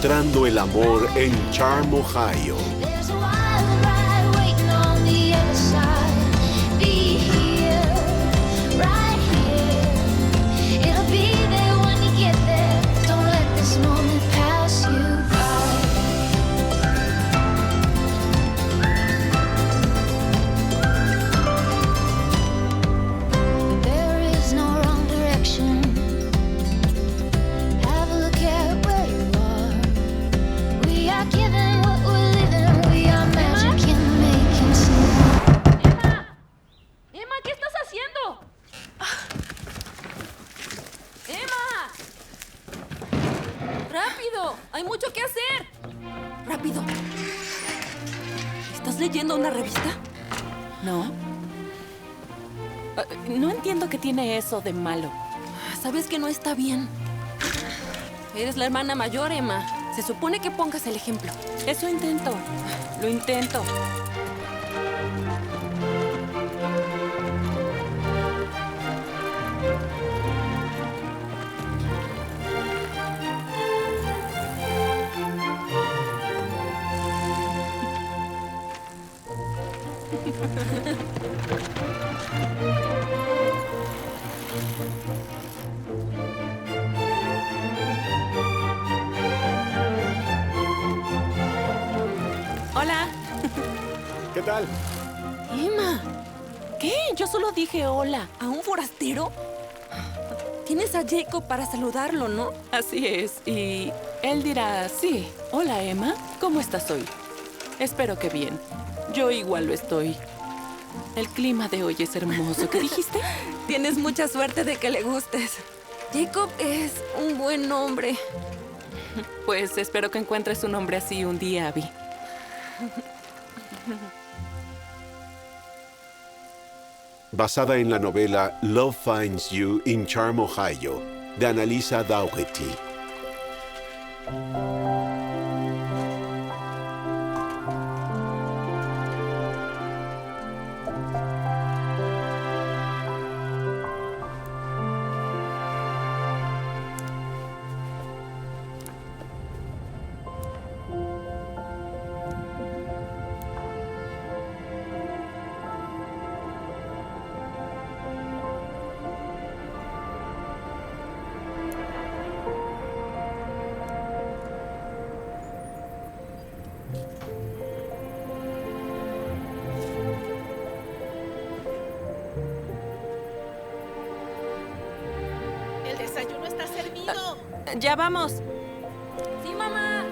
encontrando el amor en Charm, Ohio. There's a wild ride waiting on the other side. Be here, right here. It'll be there when you get there. Don't let this moment pass you by. There is no wrong direction. Have a look at where you are. We are given what we're living. We are magic in the making. ¡Emma! ¡Emma, qué estás haciendo! ¡Emma! ¡Rápido! ¡Hay mucho que hacer! ¡Rápido! ¿Estás leyendo una revista? ¿No? No entiendo qué tiene eso de malo. Sabes que no está bien. Eres la hermana mayor, Emma. Se supone que pongas el ejemplo. Eso intento. Lo intento. Hola. ¿Qué tal? Emma, ¿Qué? Yo solo dije hola. ¿a un forastero? Tienes a Jacob para saludarlo, ¿no? Así es. Y él dirá, sí. Hola, Emma. ¿Cómo estás hoy? Espero que bien. Yo igual lo estoy. El clima de hoy es hermoso. ¿Qué dijiste? Tienes mucha suerte de que le gustes. Jacob es un buen hombre. Pues espero que encuentres un hombre así un día, Abby. Basada en la novela Love Finds You in Charm, Ohio, de Annalisa Daugherty. El desayuno está servido. Ya vamos. Sí, mamá.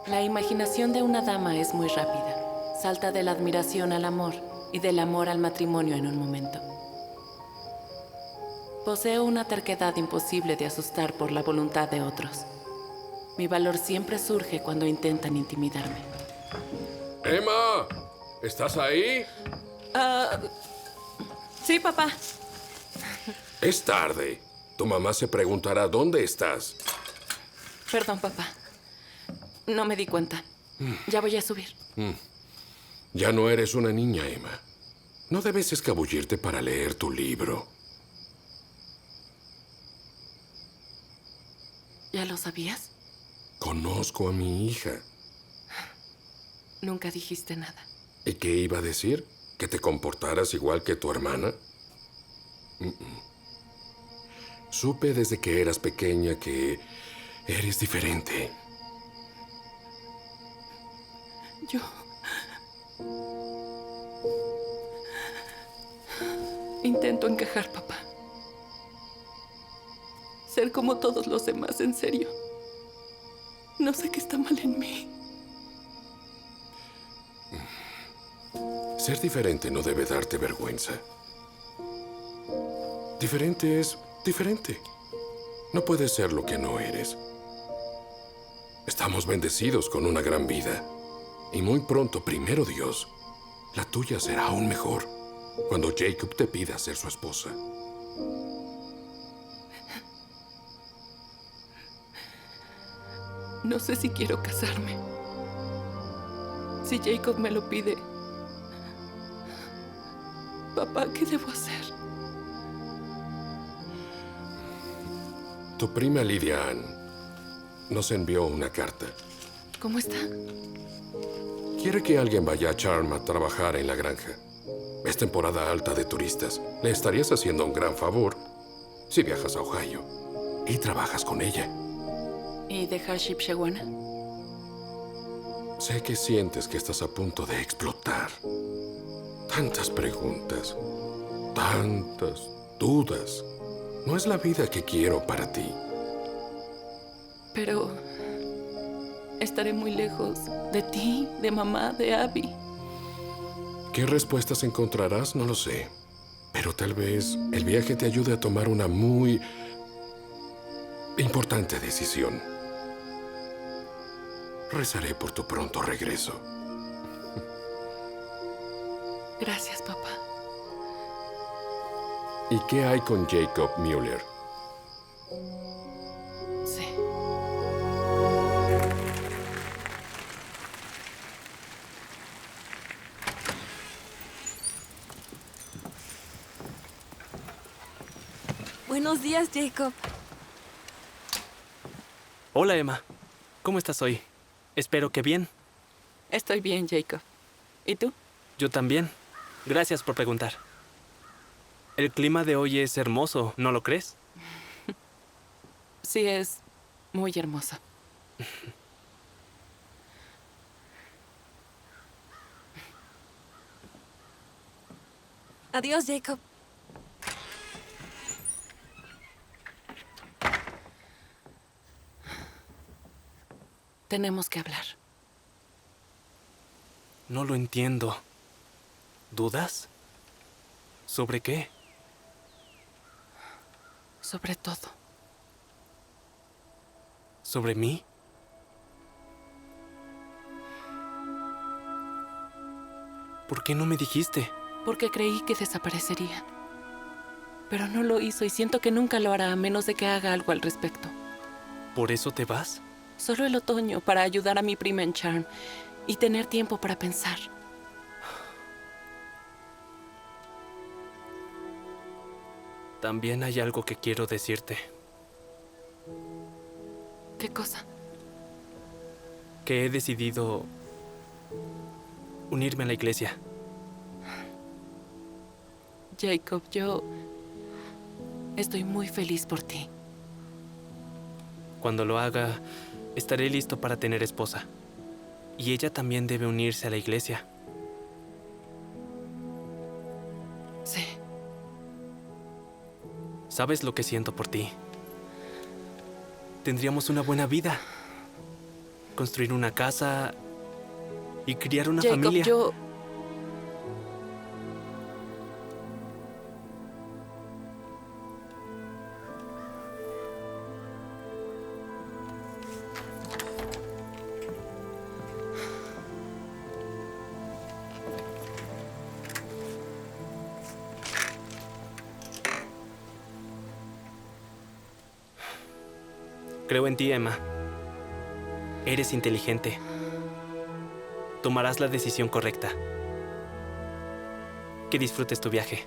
La imaginación de una dama es muy rápida. Salta de la admiración al amor y del amor al matrimonio en un momento. Poseo una terquedad imposible de asustar por la voluntad de otros. Mi valor siempre surge cuando intentan intimidarme. Emma, ¿estás ahí? Sí, papá. Es tarde. Tu mamá se preguntará dónde estás. Perdón, papá. No me di cuenta. Ya voy a subir. Ya no eres una niña, Emma. No debes escabullirte para leer tu libro. ¿Ya lo sabías? Conozco a mi hija. Nunca dijiste nada. ¿Y qué iba a decir? ¿Que te comportaras igual que tu hermana? Supe desde que eras pequeña que eres diferente. Yo... Intento encajar, papá. Ser como todos los demás, en serio. No sé qué está mal en mí. Ser diferente no debe darte vergüenza. Diferente es diferente. No puedes ser lo que no eres. Estamos bendecidos con una gran vida. Y muy pronto, primero Dios, la tuya será aún mejor cuando Jacob te pida ser su esposa. No sé si quiero casarme. Si Jacob me lo pide. Papá, ¿qué debo hacer? Tu prima Lydia Ann nos envió una carta. ¿Cómo está? Quiere que alguien vaya a Charm a trabajar en la granja. Es temporada alta de turistas. Le estarías haciendo un gran favor si viajas a Ohio y trabajas con ella. ¿Y dejar Shipshewana? Sé que sientes que estás a punto de explotar. Tantas preguntas, tantas dudas. No es la vida que quiero para ti. Pero... estaré muy lejos de ti, de mamá, de Abby. ¿Qué respuestas encontrarás? No lo sé. Pero tal vez el viaje te ayude a tomar una muy importante decisión. Rezaré por tu pronto regreso. Gracias, papá. ¿Y qué hay con Jacob Mueller? Sí. Buenos días, Jacob. Hola, Emma. ¿Cómo estás hoy? Espero que bien. Estoy bien, Jacob. ¿Y tú? Yo también. Gracias por preguntar. El clima de hoy es hermoso, ¿no lo crees? Sí, es muy hermoso. Adiós, Jacob. Tenemos que hablar. No lo entiendo. ¿Dudas? ¿Sobre qué? Sobre todo. ¿Sobre mí? ¿Por qué no me dijiste? Porque creí que desaparecería. Pero no lo hizo y siento que nunca lo hará a menos de que haga algo al respecto. ¿Por eso te vas? Solo el otoño para ayudar a mi prima en Charm y tener tiempo para pensar. También hay algo que quiero decirte. ¿Qué cosa? Que he decidido unirme a la iglesia. Jacob, yo estoy muy feliz por ti. Cuando lo haga, estaré listo para tener esposa. Y ella también debe unirse a la iglesia. Sí. ¿Sabes lo que siento por ti? Tendríamos una buena vida. Construir una casa y criar una Jacob, familia. yo... Creo en ti, Emma. Eres inteligente. Tomarás la decisión correcta. Que disfrutes tu viaje.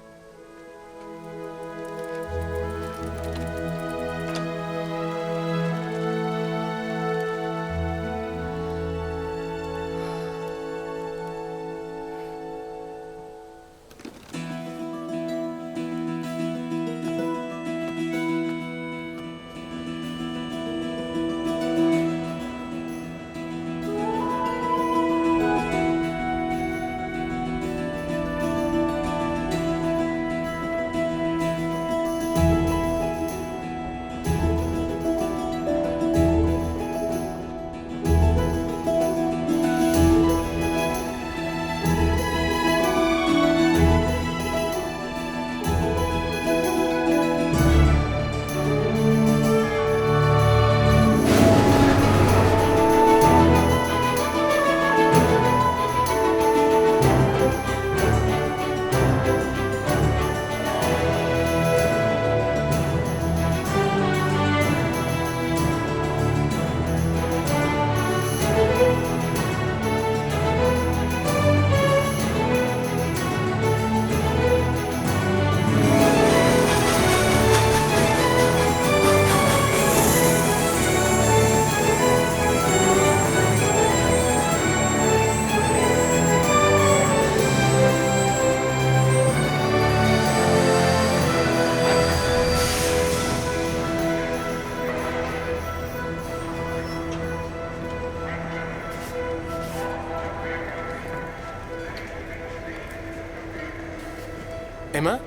¿Emma?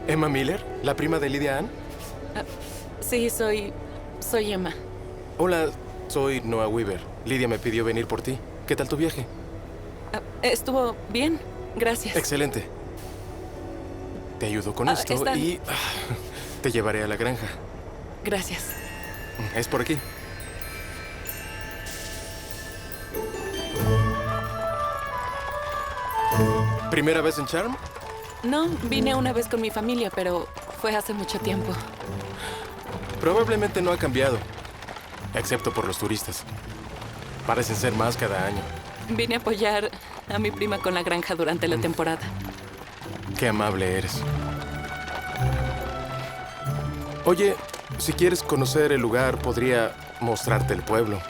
¿Emma Miller? ¿La prima de Lydia Ann? Sí, soy Emma. Hola, soy Noah Weaver. Lydia me pidió venir por ti. ¿Qué tal tu viaje? Estuvo bien, gracias. Excelente. Te ayudo con esto están- y te llevaré a la granja. Gracias. Es por aquí. ¿Primera vez en Charm? No, vine una vez con mi familia, pero fue hace mucho tiempo. Probablemente no ha cambiado, excepto por los turistas. Parecen ser más cada año. Vine a apoyar a mi prima con la granja durante la temporada. Qué amable eres. Oye, si quieres conocer el lugar, podría mostrarte el pueblo.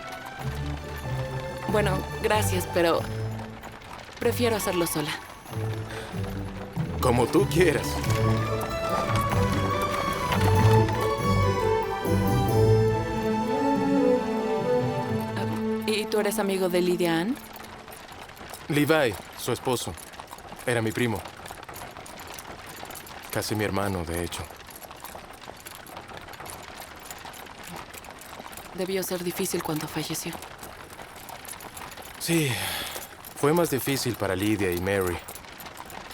Bueno, gracias, pero prefiero hacerlo sola. Como tú quieras. ¿Y tú eres amigo de Lydia Ann? Levi, su esposo, era mi primo. Casi mi hermano, de hecho. Debió ser difícil cuando falleció. Sí, fue más difícil para Lydia y Mary.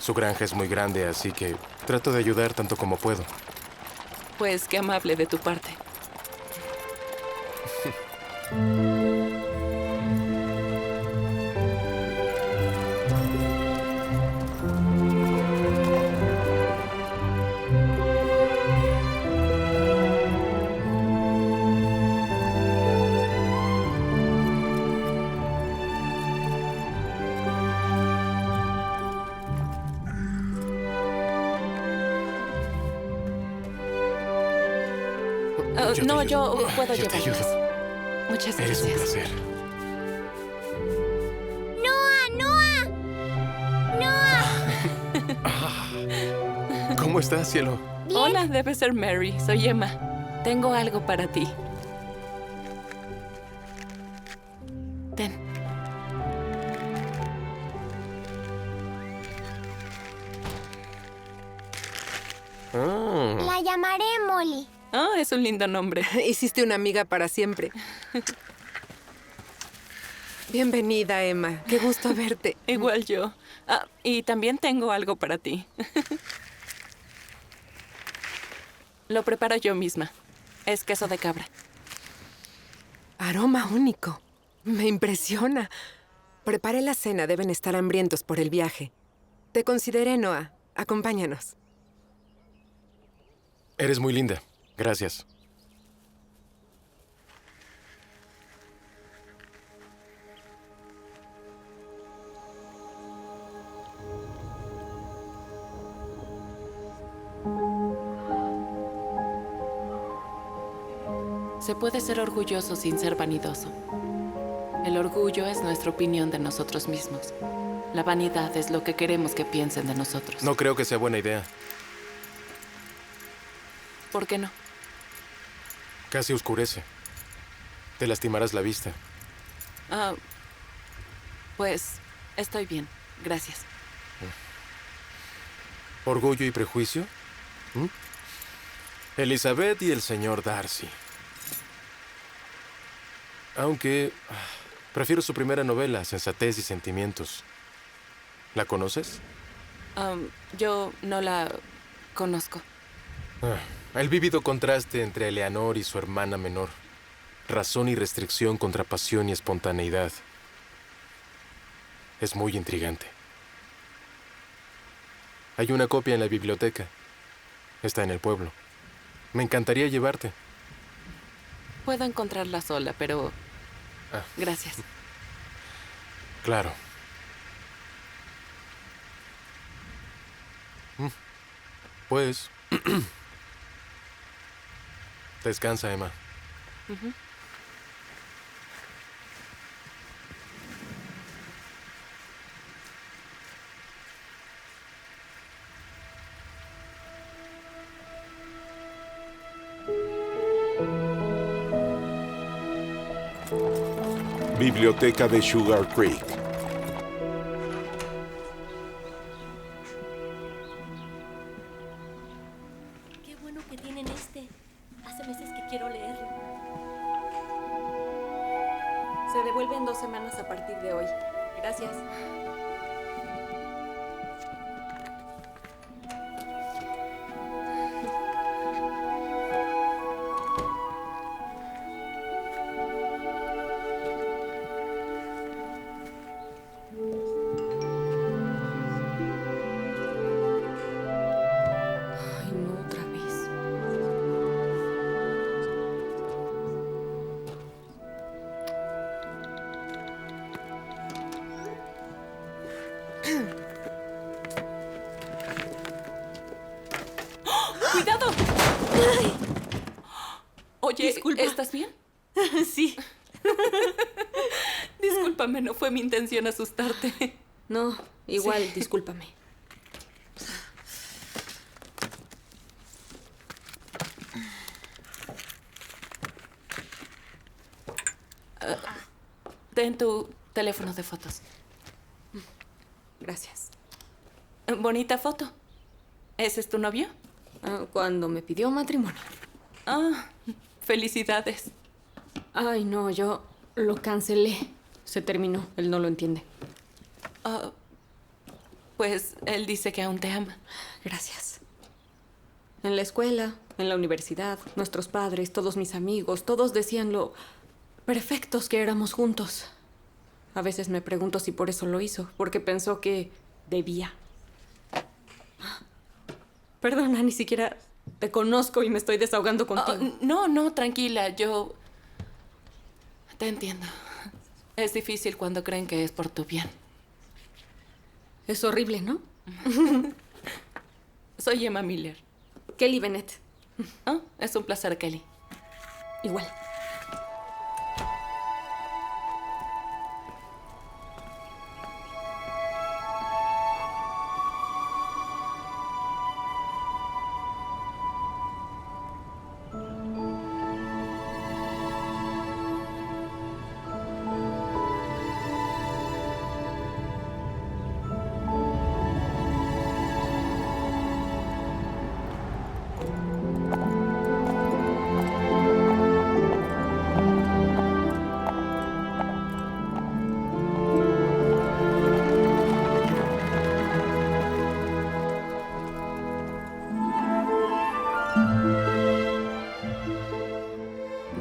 Su granja es muy grande, así que trato de ayudar tanto como puedo. Pues qué amable de tu parte. No, yo puedo Yo te llevarlas. ayudo. Muchas Eres un gracias. placer. ¿Cómo estás, cielo? Hola, debe ser Mary. Soy Emma. Tengo algo para ti. Ten. Ah, La llamaré Molly. Oh, es un lindo nombre. Hiciste una amiga para siempre. Bienvenida, Emma. Qué gusto verte. Igual yo. Y también tengo algo para ti. Lo preparo yo misma. Es queso de cabra. Aroma único. Me impresiona. Preparé la cena. Deben estar hambrientos por el viaje. Te consideré, Noah. Acompáñanos. eres muy linda. Gracias. Se puede ser orgulloso sin ser vanidoso. El orgullo es nuestra opinión de nosotros mismos. La vanidad es lo que queremos que piensen de nosotros. No creo que sea buena idea. ¿Por qué no? Casi oscurece. Te lastimarás la vista. Pues estoy bien. Gracias. ¿Orgullo y prejuicio? ¿Mm? Elizabeth y el señor Darcy. Aunque prefiero su primera novela, Sensatez y Sentimientos. ¿La conoces? Yo no la conozco. El vívido contraste entre Eleanor y su hermana menor. Razón y restricción contra pasión y espontaneidad. Es muy intrigante. Hay una copia en la biblioteca. Está en el pueblo. Me encantaría llevarte. Puedo encontrarla sola, pero... Gracias. Claro. Pues... Descansa, Emma. Biblioteca de Sugar Creek. Se devuelve en 2 semanas a partir de hoy. Gracias. Ay, no, otra vez. ¡Cuidado! Oye, Disculpa. ¿estás bien? Sí. Discúlpame, no fue mi intención asustarte. No, igual, discúlpame. Ten tu teléfono de fotos. Gracias. Bonita foto. ¿Ese es tu novio? Cuando me pidió matrimonio. Ah, felicidades. Ay, no, yo lo cancelé. Se terminó. Él no lo entiende. Pues él dice que aún te ama. Gracias. En la escuela, en la universidad, nuestros padres, todos mis amigos, todos decían lo perfectos que éramos juntos. A veces me pregunto si por eso lo hizo, porque pensó que debía. Perdona, ni siquiera te conozco y me estoy desahogando contigo. No, tranquila, yo te entiendo. Es difícil cuando creen que es por tu bien. Es horrible, ¿no? Soy Emma Miller. Kelly Bennett. Es un placer, Kelly. Igual.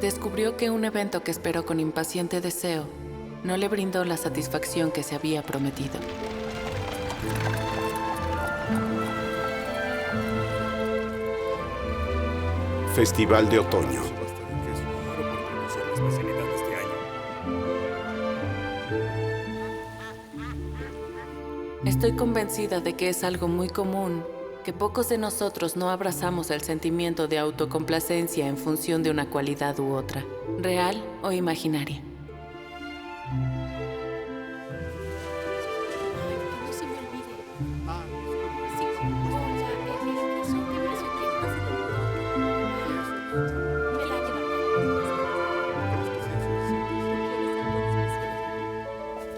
Descubrió que un evento que esperó con impaciente deseo no le brindó la satisfacción que se había prometido. Festival de Otoño. Estoy convencida de que es algo muy común que pocos de nosotros no abrazamos el sentimiento de autocomplacencia en función de una cualidad u otra, real o imaginaria. No se me olvide. Me la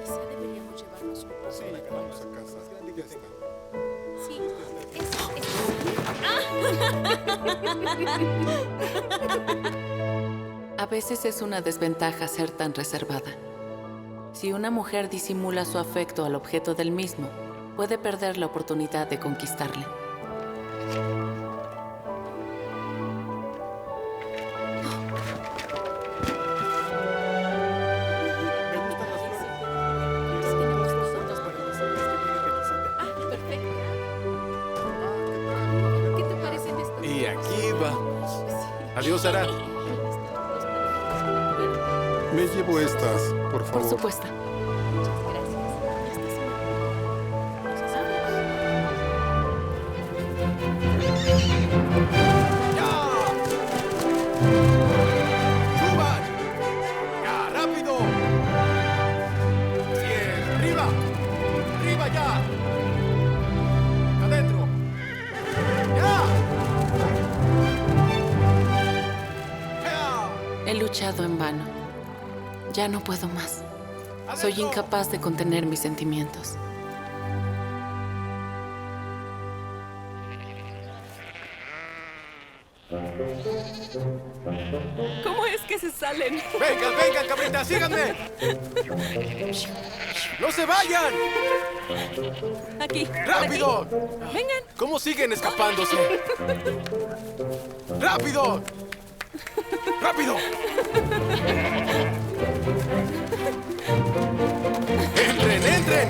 Quizá deberíamos llevarnos un poco de Sí, A veces es una desventaja ser tan reservada. Si una mujer disimula su afecto al objeto del mismo, puede perder la oportunidad de conquistarle. perfecto. ¿Qué te parece de esto? Y aquí vamos. Adiós, Sara. Me llevo estas, por favor. Por supuesto. ¡Suban! ¡Ya, rápido! ¡Bien! ¡Arriba! ¡Arriba ya! ¡Adentro! ¡Ya! ¡Ya! He luchado en vano. Ya no puedo más. Soy incapaz de contener mis sentimientos. ¿Cómo es que se salen? ¡Vengan, vengan, cabritos! señorita! ¡Síganme! ¡No se vayan! Aquí. ¡Rápido! Vengan. ¿Cómo siguen escapándose? ¡Rápido! ¡Rápido! ¡Entren, entren!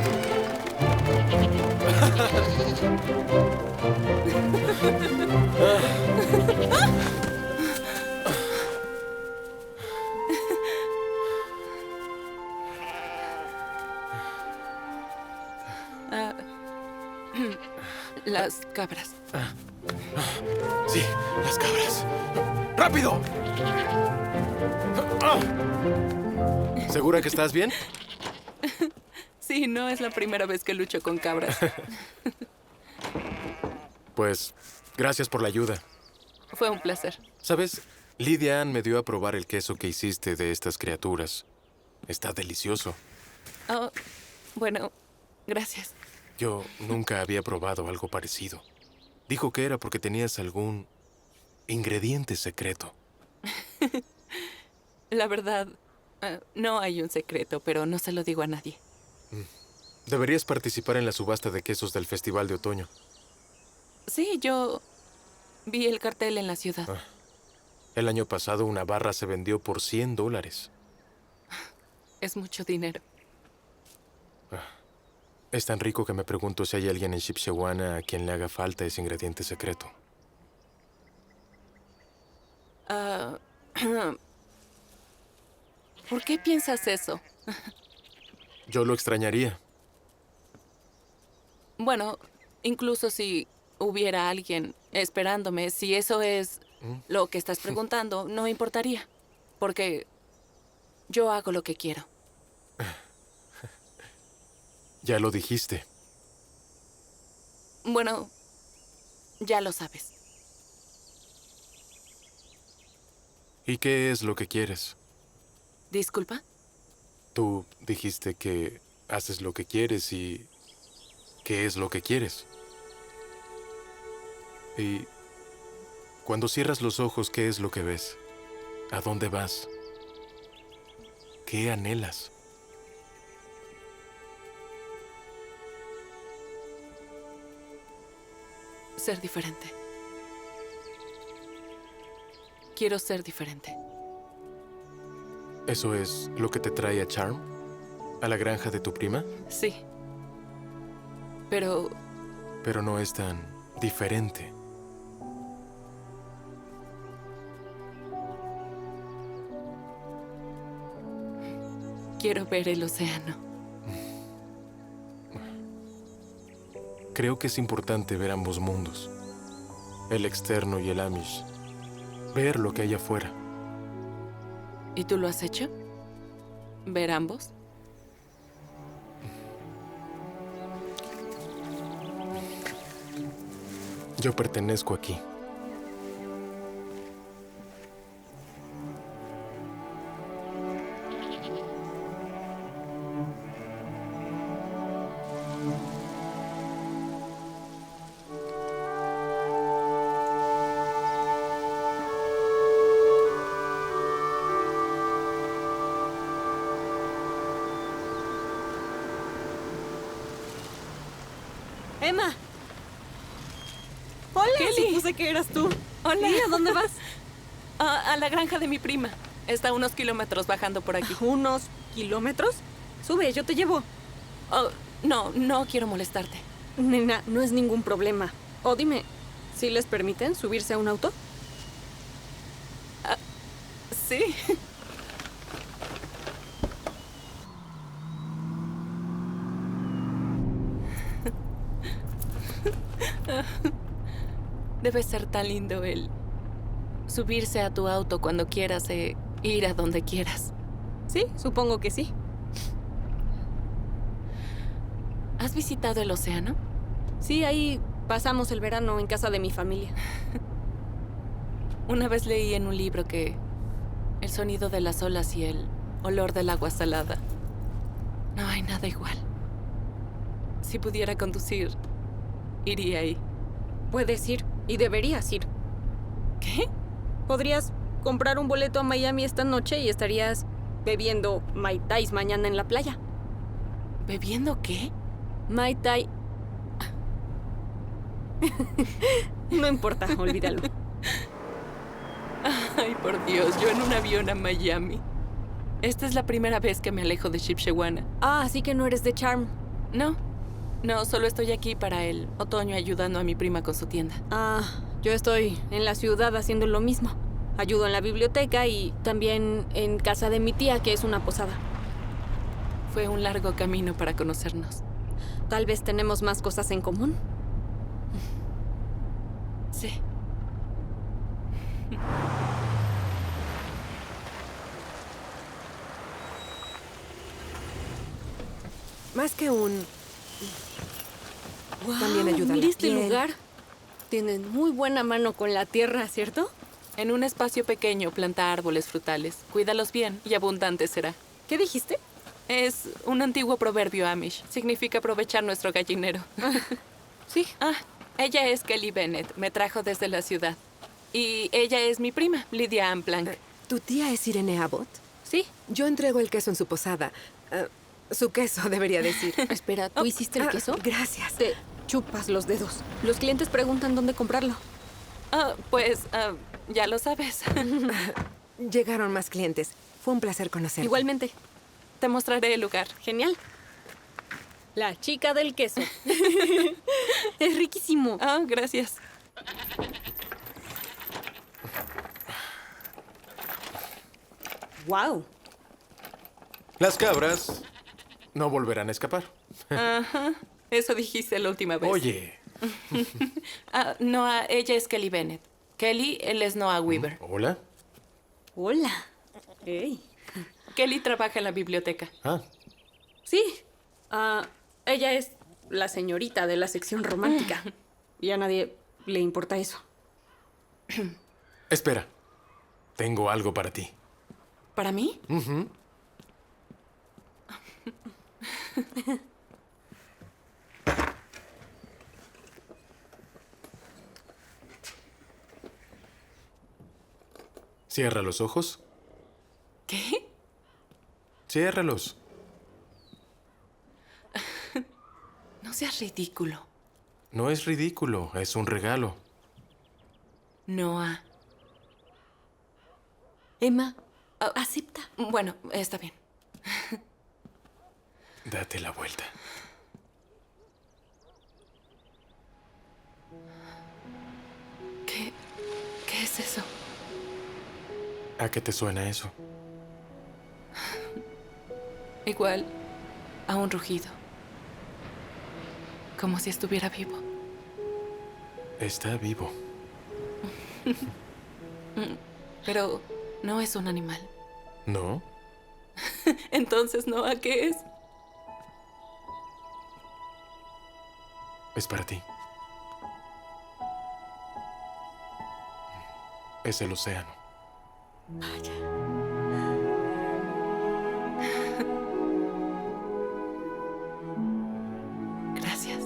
Las cabras. Sí, las cabras. ¡Rápido! ¿Segura que estás bien? Sí, no es la primera vez que lucho con cabras. Pues, gracias por la ayuda. Fue un placer. ¿Sabes? Lydia Ann me dio a probar el queso que hiciste de estas criaturas. Está delicioso. Oh, bueno, gracias. Yo nunca había probado algo parecido. Dijo que era porque tenías algún ingrediente secreto. La verdad, no hay un secreto, pero no se lo digo a nadie. Deberías participar en la subasta de quesos del Festival de Otoño. Sí, yo vi el cartel en la ciudad. El año pasado una barra se vendió por $100. Es mucho dinero. Es tan rico que me pregunto si hay alguien en Shipshewana a quien le haga falta ese ingrediente secreto. ¿Por qué piensas eso? Yo lo extrañaría. Bueno, incluso si hubiera alguien esperándome, si eso es lo que estás preguntando, no importaría. Porque yo hago lo que quiero. Ya lo dijiste. Bueno, ya lo sabes. ¿Y qué es lo que quieres? ¿Disculpa? Tú dijiste que haces lo que quieres y... ¿qué es lo que quieres? Y... cuando cierras los ojos, ¿qué es lo que ves? ¿A dónde vas? ¿Qué anhelas? Ser diferente. Quiero ser diferente. ¿Eso es lo que te trae a Charm? ¿A la granja de tu prima? Sí. Pero Pero no es tan diferente. quiero ver el océano. Creo que es importante ver ambos mundos. El externo y el Amish. Ver lo que hay afuera. ¿Y tú lo has hecho? ¿Ver ambos? Yo pertenezco aquí. ¡Emma! ¡Hola! Kelly. Supuse que eras tú. Hola. ¿Y a dónde vas? A la granja de mi prima. Está a unos kilómetros bajando por aquí. ¿Unos kilómetros? Sube, yo te llevo. Oh, no quiero molestarte. Nena, no es ningún problema. O dime, ¿sí les permiten subirse a un auto? Sí. Debe ser tan lindo el subirse a tu auto cuando quieras e ir a donde quieras. Sí, supongo que sí. ¿Has visitado el océano? Sí, ahí pasamos el verano en casa de mi familia. Una vez leí en un libro que el sonido de las olas y el olor del agua salada, no hay nada igual. Si pudiera conducir, iría ahí. Puedes ir y deberías ir. ¿Qué? Podrías comprar un boleto a Miami esta noche y estarías bebiendo Mai Tais mañana en la playa. ¿Bebiendo qué? Mai Tai... No importa, olvídalo. Ay, por Dios, yo en un avión a Miami. Esta es la primera vez que me alejo de Shipshewana. Ah, así que no eres de Charm. No, solo estoy aquí para el otoño ayudando a mi prima con su tienda. Ah, yo estoy en la ciudad haciendo lo mismo. Ayudo en la biblioteca y también en casa de mi tía, que es una posada. Fue un largo camino para conocernos. Tal vez tenemos más cosas en común. Sí. Más que un... Wow, También ayuda a mira la este piel. lugar. Tienen muy buena mano con la tierra, ¿cierto? En un espacio pequeño planta árboles frutales. Cuídalos bien y abundante será. ¿Qué dijiste? Es un antiguo proverbio Amish. Significa aprovechar nuestro gallinero. Sí. Ella es Kelly Bennett. Me trajo desde la ciudad. Y ella es mi prima, Lydia Ann Plank. ¿Tu tía es Irene Abbott? Sí. Yo entrego el queso en su posada. Su queso, debería decir. Espera, ¿tú hiciste el queso? Gracias. Te chupas los dedos. Los clientes preguntan dónde comprarlo. Ya lo sabes. Llegaron más clientes. Fue un placer conocerte. Igualmente. Te mostraré el lugar. Genial. La chica del queso. Es riquísimo. Gracias. Wow. Las cabras no volverán a escapar. Ajá. Eso dijiste la última vez. Oye. Noah, ella es Kelly Bennett. Kelly, él es Noah Weaver. Hola. Hola. Hey. Kelly trabaja en la biblioteca. Sí. Ella es la señorita de la sección romántica. Y a nadie le importa eso. Espera. Tengo algo para ti. ¿Para mí? Cierra los ojos. ¿Qué? Ciérralos. No seas ridículo. No es ridículo, es un regalo. Noah. Emma, acepta. Bueno, está bien. Date la vuelta. ¿Qué es eso? ¿A qué te suena eso? Igual a un rugido. Como si estuviera vivo. Está vivo. Pero no es un animal. ¿No? Entonces, Noah, ¿qué es? Es para ti. Es el océano. Vaya. Gracias.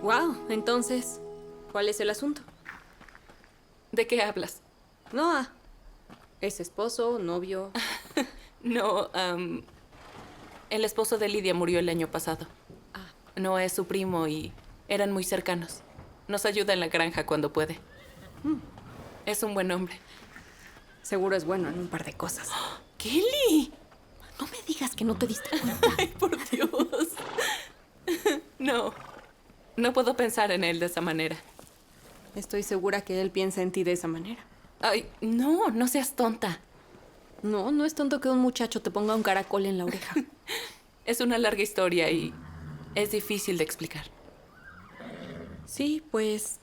Wow, entonces, ¿cuál es el asunto? ¿De qué hablas? Noah. ¿Es esposo, novio? No, el esposo de Lydia murió el año pasado. Noah es su primo y eran muy cercanos. Nos ayuda en la granja cuando puede. Es un buen hombre. Seguro es bueno en un par de cosas. ¡Kelly! No me digas que no te diste cuenta. ¡Ay, por Dios! No puedo pensar en él de esa manera. Estoy segura que él piensa en ti de esa manera. Ay, no seas tonta. No, no es tonto que un muchacho te ponga un caracol en la oreja. Es una larga historia y es difícil de explicar. Sí, pues...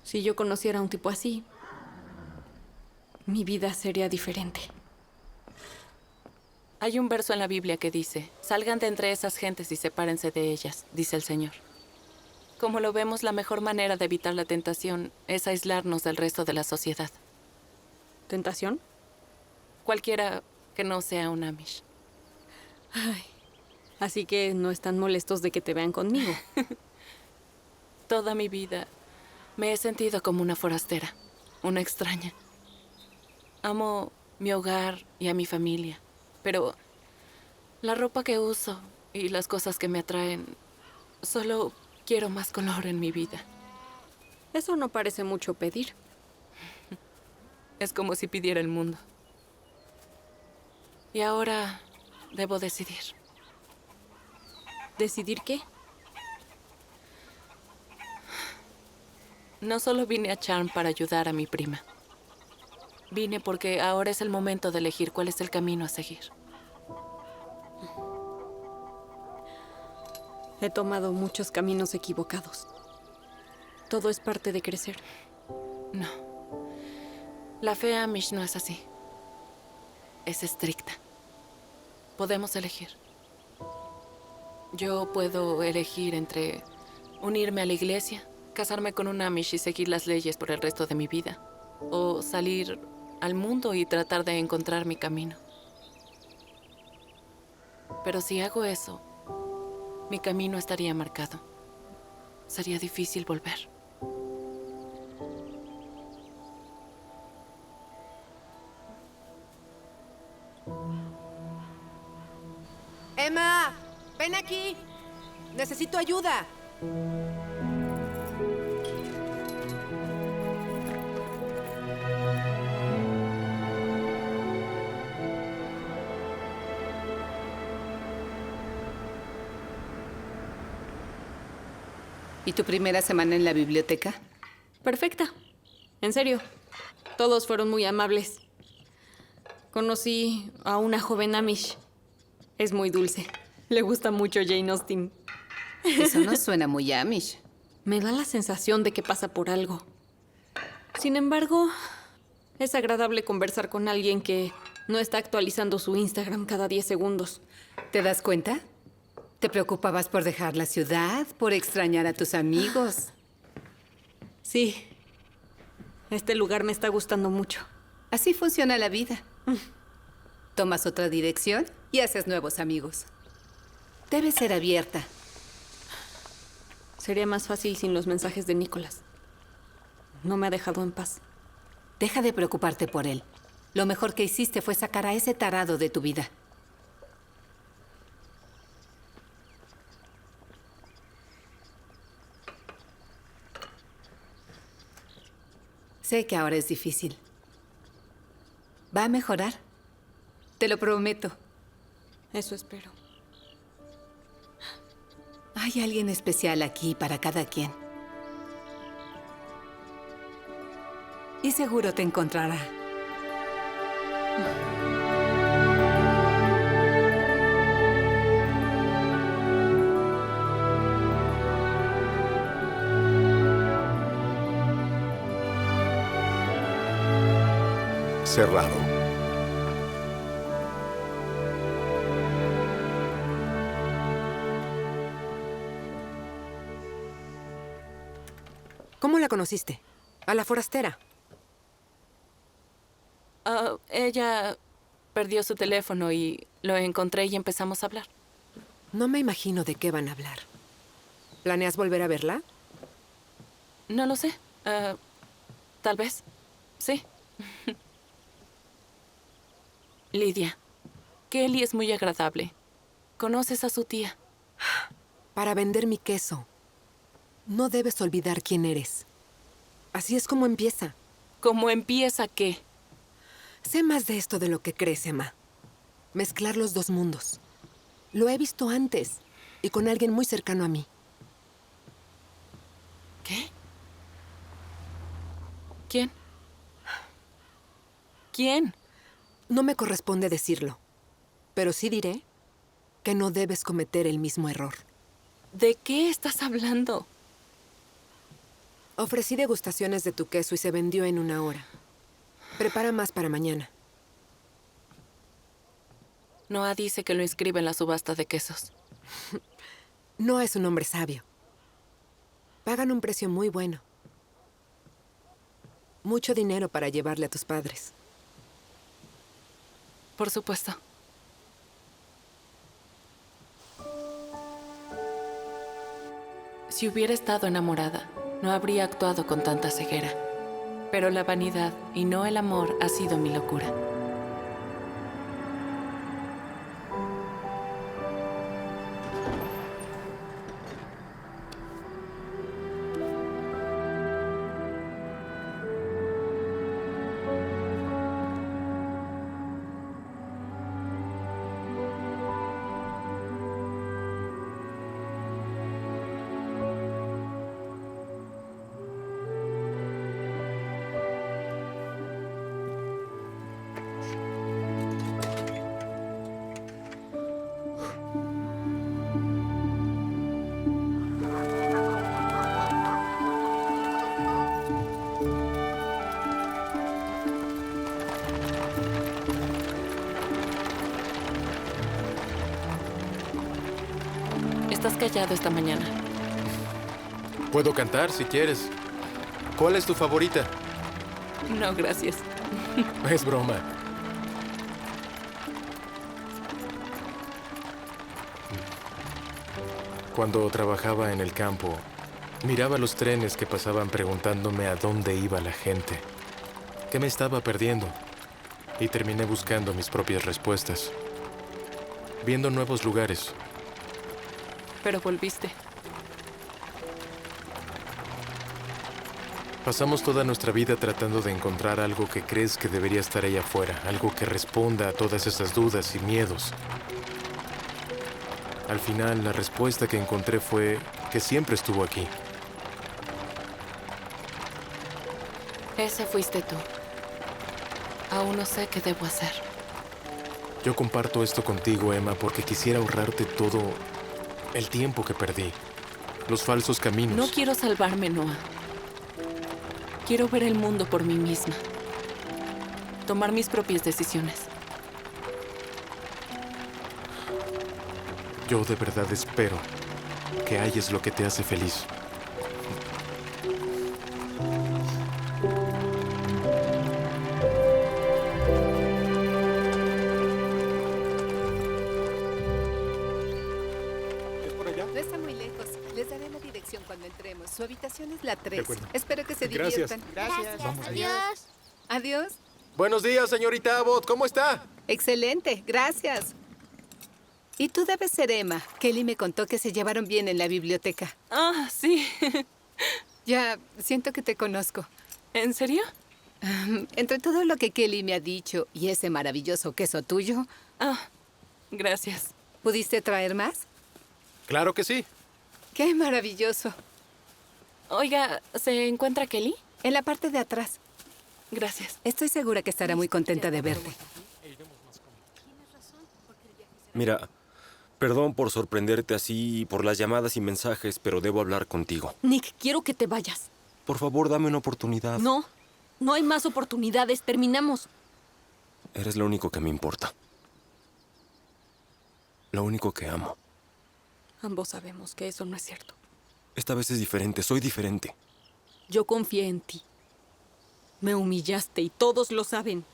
si yo conociera a un tipo así, mi vida sería diferente. Hay un verso en la Biblia que dice, salgan de entre esas gentes y sepárense de ellas, dice el Señor. Como lo vemos, la mejor manera de evitar la tentación es aislarnos del resto de la sociedad. ¿Tentación? Cualquiera que no sea un Amish. Ay, así que no están molestos de que te vean conmigo. Toda mi vida Me he sentido como una forastera, una extraña. Amo mi hogar y a mi familia, pero la ropa que uso y las cosas que me atraen, solo quiero más color en mi vida. Eso no parece mucho pedir. Es como si pidiera el mundo. Y ahora debo decidir. ¿Decidir qué? No solo vine a Charm para ayudar a mi prima. Vine porque ahora es el momento de elegir cuál es el camino a seguir. He tomado muchos caminos equivocados. Todo es parte de crecer. No. La fe Amish no es así. Es estricta. Podemos elegir. Yo puedo elegir entre unirme a la iglesia, casarme con un Amish y seguir las leyes por el resto de mi vida, o salir al mundo y tratar de encontrar mi camino. Pero si hago eso, mi camino estaría marcado. Sería difícil volver. Emma, ven aquí. Necesito ayuda. ¿Y tu primera semana en la biblioteca? Perfecta. En serio. Todos fueron muy amables. Conocí a una joven Amish. Es muy dulce. Le gusta mucho Jane Austen. Eso no suena muy Amish. Me da la sensación de que pasa por algo. Sin embargo, es agradable conversar con alguien que no está actualizando su Instagram cada 10 segundos. ¿Te das cuenta? ¿Te preocupabas por dejar la ciudad, por extrañar a tus amigos? Sí. Este lugar me está gustando mucho. Así funciona la vida. Tomas otra dirección y haces nuevos amigos. Debes ser abierta. Sería más fácil sin los mensajes de Nicholas. No me ha dejado en paz. Deja de preocuparte por él. Lo mejor que hiciste fue sacar a ese tarado de tu vida. Sé que ahora es difícil. Va a mejorar. Te lo prometo. Eso espero. Hay alguien especial aquí para cada quien. Y seguro te encontrará. Cerrado. ¿Cómo la conociste? A la forastera. Ella perdió su teléfono y lo encontré y empezamos a hablar. No me imagino de qué van a hablar. ¿Planeas volver a verla? No lo sé. Tal vez. Sí. Lidia, Kelly es muy agradable. ¿Conoces a su tía? Para vender mi queso. No debes olvidar quién eres. Así es como empieza. ¿Cómo empieza qué? Sé más de esto de lo que crees, Emma. Mezclar los dos mundos. Lo he visto antes y con alguien muy cercano a mí. ¿Qué? ¿Quién? ¿Quién? No me corresponde decirlo, pero sí diré que no debes cometer el mismo error. ¿De qué estás hablando? Ofrecí degustaciones de tu queso y se vendió en 1 hora. Prepara más para mañana. Noah dice que lo inscribe en la subasta de quesos. No es un hombre sabio. Pagan un precio muy bueno. Mucho dinero para llevarle a tus padres. Por supuesto. Si hubiera estado enamorada, no habría actuado con tanta ceguera. Pero la vanidad y no el amor ha sido mi locura. Estás callado esta mañana. Puedo cantar si quieres. ¿Cuál es tu favorita? No, gracias. Es broma. Cuando trabajaba en el campo, miraba los trenes que pasaban preguntándome a dónde iba la gente, qué me estaba perdiendo, y terminé buscando mis propias respuestas, viendo nuevos lugares. Pero volviste. Pasamos toda nuestra vida tratando de encontrar algo que crees que debería estar ahí afuera, algo que responda a todas esas dudas y miedos. Al final, la respuesta que encontré fue que siempre estuvo aquí. Ese fuiste tú. Aún no sé qué debo hacer. Yo comparto esto contigo, Emma, porque quisiera ahorrarte todo el tiempo que perdí, los falsos caminos. No quiero salvarme, Noah. Quiero ver el mundo por mí misma. Tomar mis propias decisiones. Yo de verdad espero que halles lo que te hace feliz. No está muy lejos. Les daré la dirección cuando entremos. Su habitación es la 3. acuerdo. Espero que se Gracias. diviertan. Gracias. Adiós. Adiós. Buenos días, señorita Abbott. ¿Cómo está? Excelente. Gracias. Y tú debes ser Emma. Kelly me contó que se llevaron bien en la biblioteca. Ah, sí. Ya, siento que te conozco. ¿En serio? Entre todo lo que Kelly me ha dicho y ese maravilloso queso tuyo, Ah, gracias. ¿pudiste traer más? Claro que sí. ¡Qué maravilloso! Oiga, ¿se encuentra Kelly? En la parte de atrás. Gracias. Estoy segura que estará muy contenta de verte. Mira, perdón por sorprenderte así y por las llamadas y mensajes, pero debo hablar contigo. Nick, quiero que te vayas. Por favor, dame una oportunidad. No, no hay más oportunidades. Terminamos. Eres lo único que me importa. Lo único que amo. Ambos sabemos que eso no es cierto. Esta vez es diferente, soy diferente. Yo confié en ti. Me humillaste y todos lo saben.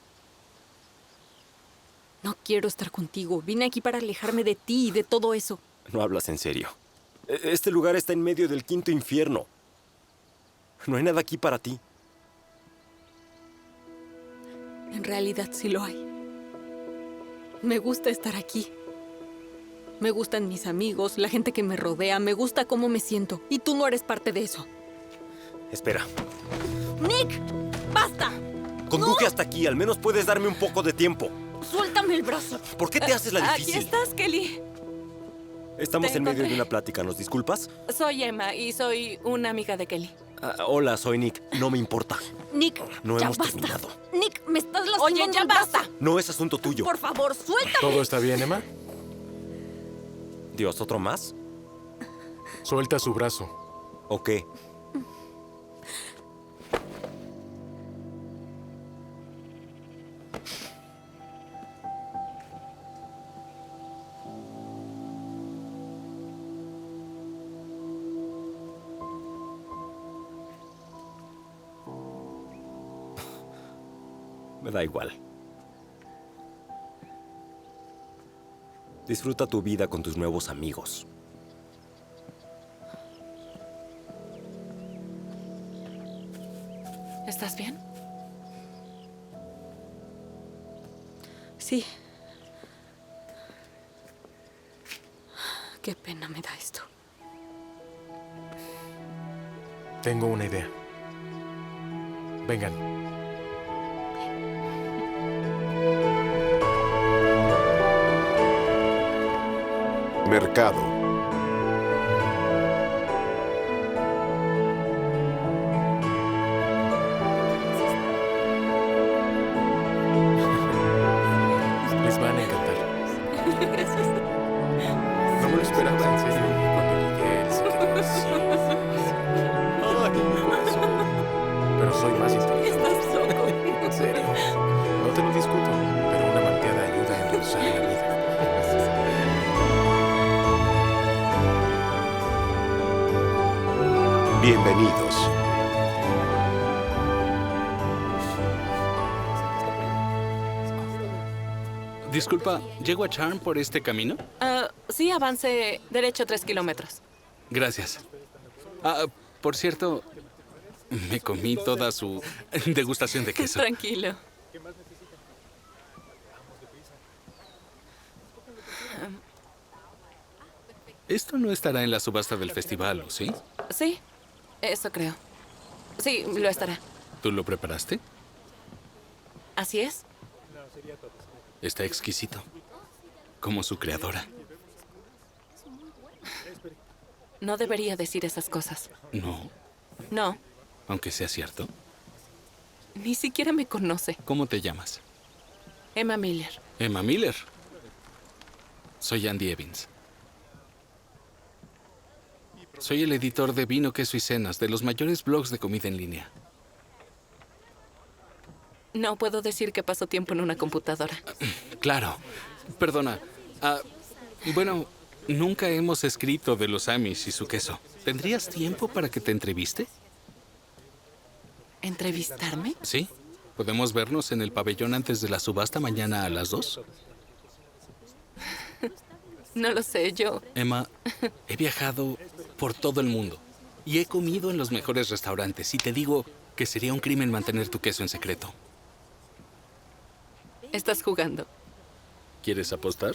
No quiero estar contigo. Vine aquí para alejarme de ti y de todo eso. No hablas en serio. Este lugar está en medio del quinto infierno. No hay nada aquí para ti. En realidad sí lo hay. Me gusta estar aquí. Me gustan mis amigos, la gente que me rodea, me gusta cómo me siento. Y tú no eres parte de eso. Espera. ¡Nick! ¡Basta! Conduje hasta aquí, al menos puedes darme un poco de tiempo. ¡Suéltame el brazo! ¿Por qué te haces la Aquí difícil? estás, Kelly. Estamos Te en medio de encontré. una plática, ¿nos disculpas? Soy Emma y soy una amiga de Kelly. Hola, soy Nick. No me importa. Nick, No ya hemos basta. terminado. Nick, me estás lastimando. Oye, ya el brazo. basta. No es asunto tuyo. Por favor, suéltame. ¿Todo está bien, Emma? Dios, ¿otro más? Suelta su brazo. ¿O qué? Me da igual. Disfruta tu vida con tus nuevos amigos. ¿Estás bien? Sí. Qué pena me da esto. Tengo una idea. Vengan. Mercado. Les van a encantar. No me lo esperaba, en serio. Cuando llegué, él se quedó así. Ay, mi corazón. Pero soy más inteligente. Estás loco. En serio. No te lo discuto, pero una malteada ayuda a endulzar la vida. Bienvenidos. Disculpa, ¿llego a Charm por este camino? Sí, avance derecho 3 kilómetros. Gracias. Por cierto, me comí toda su degustación de queso. Tranquilo. Esto no estará en la subasta del festival, ¿o sí? Sí, eso creo. Sí, lo estará. ¿Tú lo preparaste? Así es. Está exquisito. Como su creadora. No debería decir esas cosas. No, No, aunque sea cierto. ni siquiera me conoce. ¿Cómo te llamas? Emma Miller. Emma Miller. Soy Andy Evans. Soy el editor de Vino, Queso y Cenas, de los mayores blogs de comida en línea. No puedo decir que paso tiempo en una computadora. Claro. Perdona. Bueno, nunca hemos escrito de los Amish y su queso. ¿Tendrías tiempo para que te entreviste? ¿Entrevistarme? Sí. ¿Podemos vernos en el pabellón antes de la subasta mañana a las 2? No lo sé, yo... Emma, he viajado por todo el mundo y he comido en los mejores restaurantes y te digo que sería un crimen mantener tu queso en secreto. Estás jugando. ¿Quieres apostar?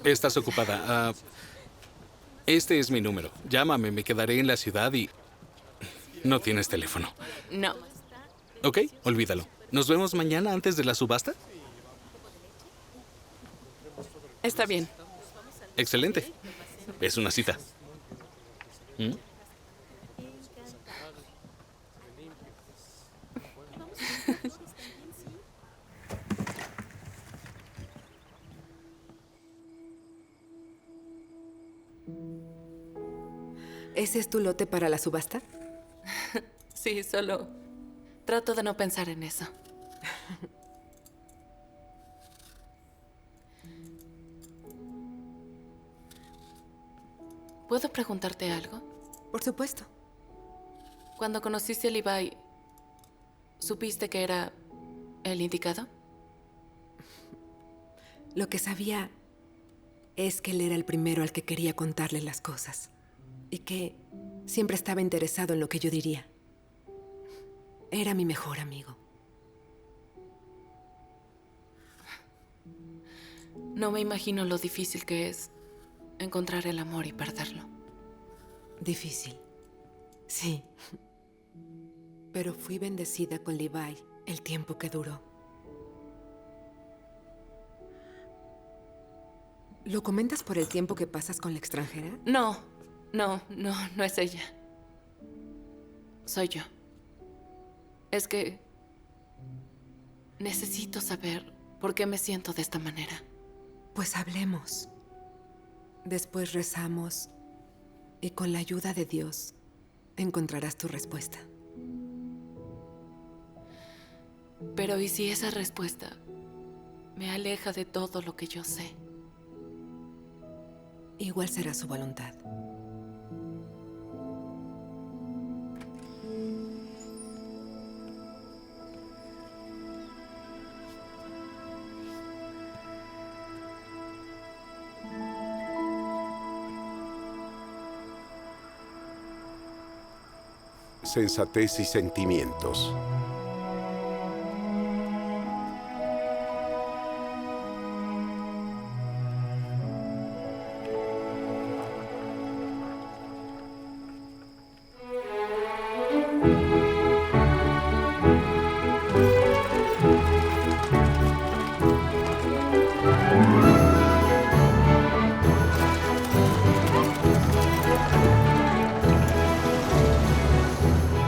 Estás ocupada. Este es mi número. Llámame, me quedaré en la ciudad y... No tienes teléfono. No. Ok, olvídalo. ¿Nos vemos mañana antes de la subasta? Está bien. Excelente. Es una cita. ¿Mm? ¿Ese es tu lote para la subasta? Sí, solo trato de no pensar en eso. ¿Puedo preguntarte algo? Por supuesto. Cuando conociste a Levi, ¿supiste que era el indicado? Lo que sabía es que él era el primero al que quería contarle las cosas y que siempre estaba interesado en lo que yo diría. Era mi mejor amigo. No me imagino lo difícil que es encontrar el amor y perderlo. Difícil. Sí. Pero fui bendecida con Levi el tiempo que duró. ¿Lo comentas por el tiempo que pasas con la extranjera? No es ella. Soy yo. Es que necesito saber por qué me siento de esta manera. Pues hablemos. Después rezamos y con la ayuda de Dios encontrarás tu respuesta. Pero ¿y si esa respuesta me aleja de todo lo que yo sé? Igual será su voluntad. sensatez y sentimientos.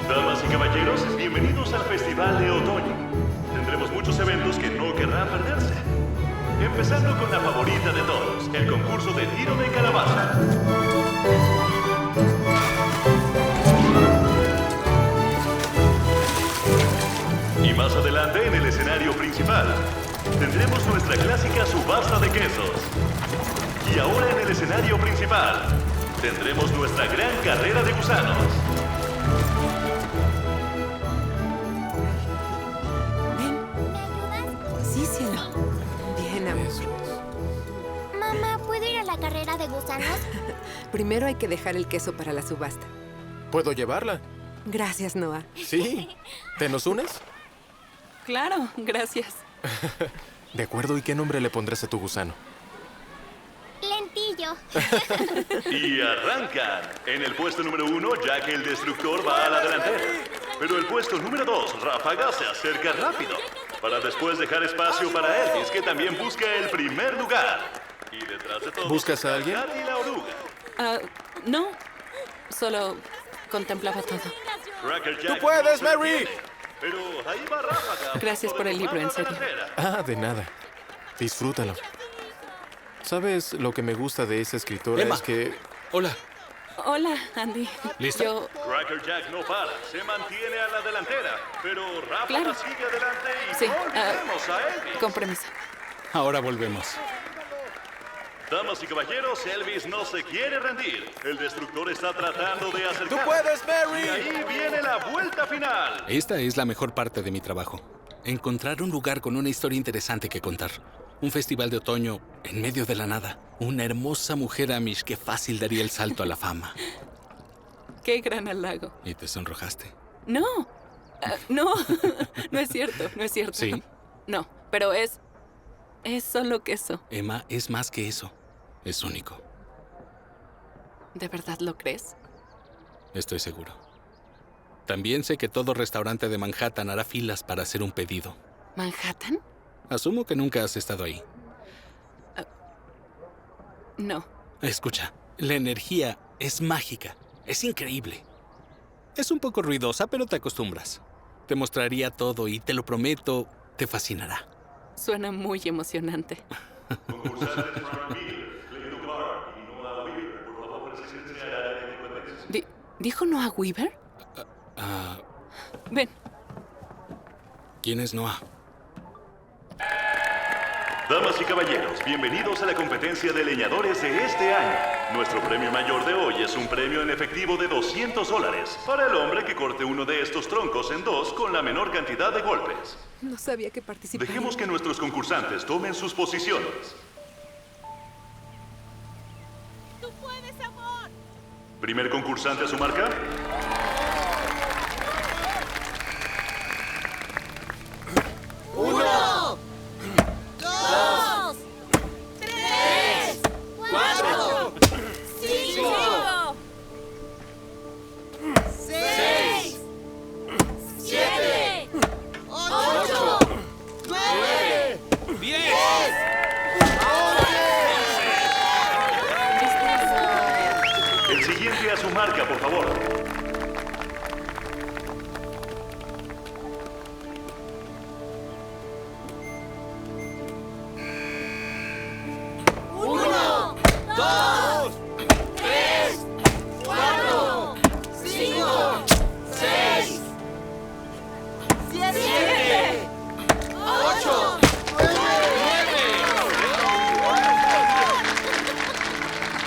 Damas y caballeros, bienvenidos al Festival de Otoño. Tendremos muchos eventos que no querrán perderse. Empezando con la favorita de todos, el concurso de tiro de calabaza. Y más adelante, en el escenario principal, tendremos nuestra clásica subasta de quesos. Y ahora en el escenario principal, tendremos nuestra gran carrera de gusanos. Sí, cielo. Bien, amor. Mamá, ¿puedo ir a la carrera de gusanos? Primero hay que dejar el queso para la subasta. ¿Puedo llevarla? Gracias, Noah. Sí. ¿Te nos unes? Claro, gracias. De acuerdo, ¿y qué nombre le pondrás a tu gusano? Lentillo. Y arrancan. En el puesto número 1, Jack el Destructor va a la delantera. Pero el puesto número 2, Ráfaga, se acerca rápido, para después dejar espacio para Elvis, que también busca el primer lugar. Y detrás de todo, ¿Buscas a alguien? Nat y la oruga. No, solo contemplaba todo. Cracker Jack ¡Tú puedes, no se Mary! detiene, pero ahí va Ráfaga. Gracias por el libro, en serio. Ah, de nada. Disfrútalo. ¿Sabes lo que me gusta de esa escritora? Emma. Es que... Hola. Hola, Andy. ¿Lista? Yo... Cracker Jack no para, se mantiene a la delantera, pero Ráfaga Claro. sigue adelante y Sí, no olvidemos a Elvis. con permiso. Ahora volvemos. Damas y caballeros, Elvis no se quiere rendir. El destructor está tratando de acercar. ¡Tú puedes, Y Mary! ahí viene la vuelta final. Esta es la mejor parte de mi trabajo. Encontrar un lugar con una historia interesante que contar. Un festival de otoño en medio de la nada. Una hermosa mujer Amish que fácil daría el salto a la fama. Qué gran halago. Y te sonrojaste. No, no, no es cierto, no es cierto. ¿Sí? No, pero es solo queso. Emma es más que eso. Es único. ¿De verdad lo crees? Estoy seguro. También sé que todo restaurante de Manhattan hará filas para hacer un pedido. ¿Manhattan? Asumo que nunca has estado ahí. No. Escucha, la energía es mágica. Es increíble. Es un poco ruidosa, pero te acostumbras. Te mostraría todo y te lo prometo, te fascinará. Suena muy emocionante. ¿Dijo Noah Weaver? Ven. ¿Quién es Noah? Damas y caballeros, bienvenidos a la competencia de leñadores de este año. Nuestro premio mayor de hoy es un premio en efectivo de $200 para el hombre que corte uno de estos troncos en dos con la menor cantidad de golpes. No sabía que participaba. Dejemos que nuestros concursantes tomen sus posiciones. ¡Tú puedes, amor! Primer concursante a su marca. ¡Uno! ¡Dos! ¡Tres! ¡Cuatro! ¡Cinco! ¡Seis! ¡Siete! ¡Ocho! ¡Nueve! ¡10! El siguiente a su marca, por favor. ¡Uno! ¡Dos! ¡Tres! ¡Cuatro! ¡Cinco! ¡Seis! ¡Siete! ¡Ocho!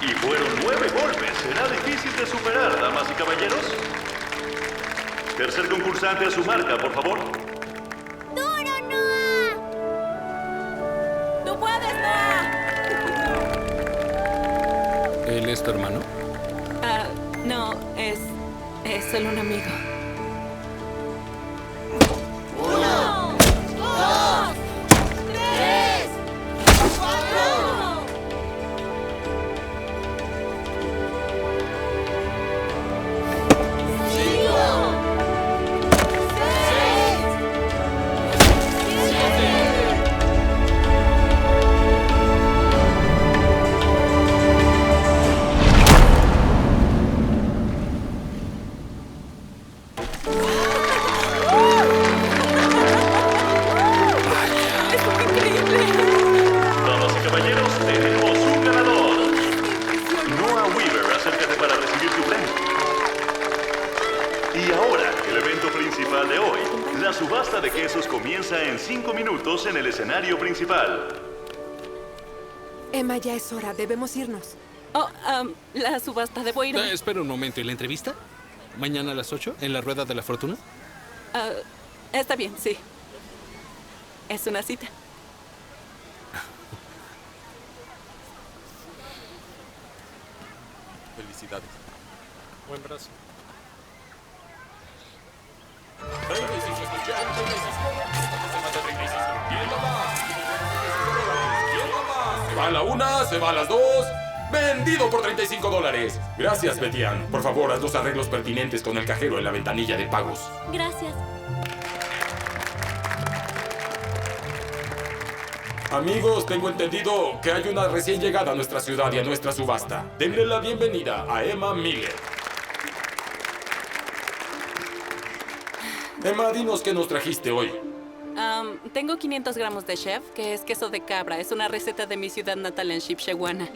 Y fueron 9 golpes. ¿Será difícil de superar, damas y caballeros? Tercer concursante a su marca, por favor. ¡Duro, Noah! ¡Tú puedes, Noah! ¿Él es tu hermano? No, es solo un amigo. Y ahora, el evento principal de hoy. La subasta de quesos comienza en 5 minutos en el escenario principal. Emma, ya es hora. Debemos irnos. Oh, la subasta, debo ir. Espera un momento. ¿Y la entrevista? ¿Mañana a las 8 en la Rueda de la Fortuna? Está bien, sí. Es una cita. Felicidades. Buen brazo. Se va a la una, se va a las dos. Vendido por $35. Gracias, Betian. Por favor, haz los arreglos pertinentes con el cajero en la ventanilla de pagos. Gracias. Amigos, tengo entendido que hay una recién llegada a nuestra ciudad y a nuestra subasta. Denle la bienvenida a Emma Miller. Emma, dinos qué nos trajiste hoy. Tengo 500 gramos de chef, que es queso de cabra. Es una receta de mi ciudad natal en Shipshewana.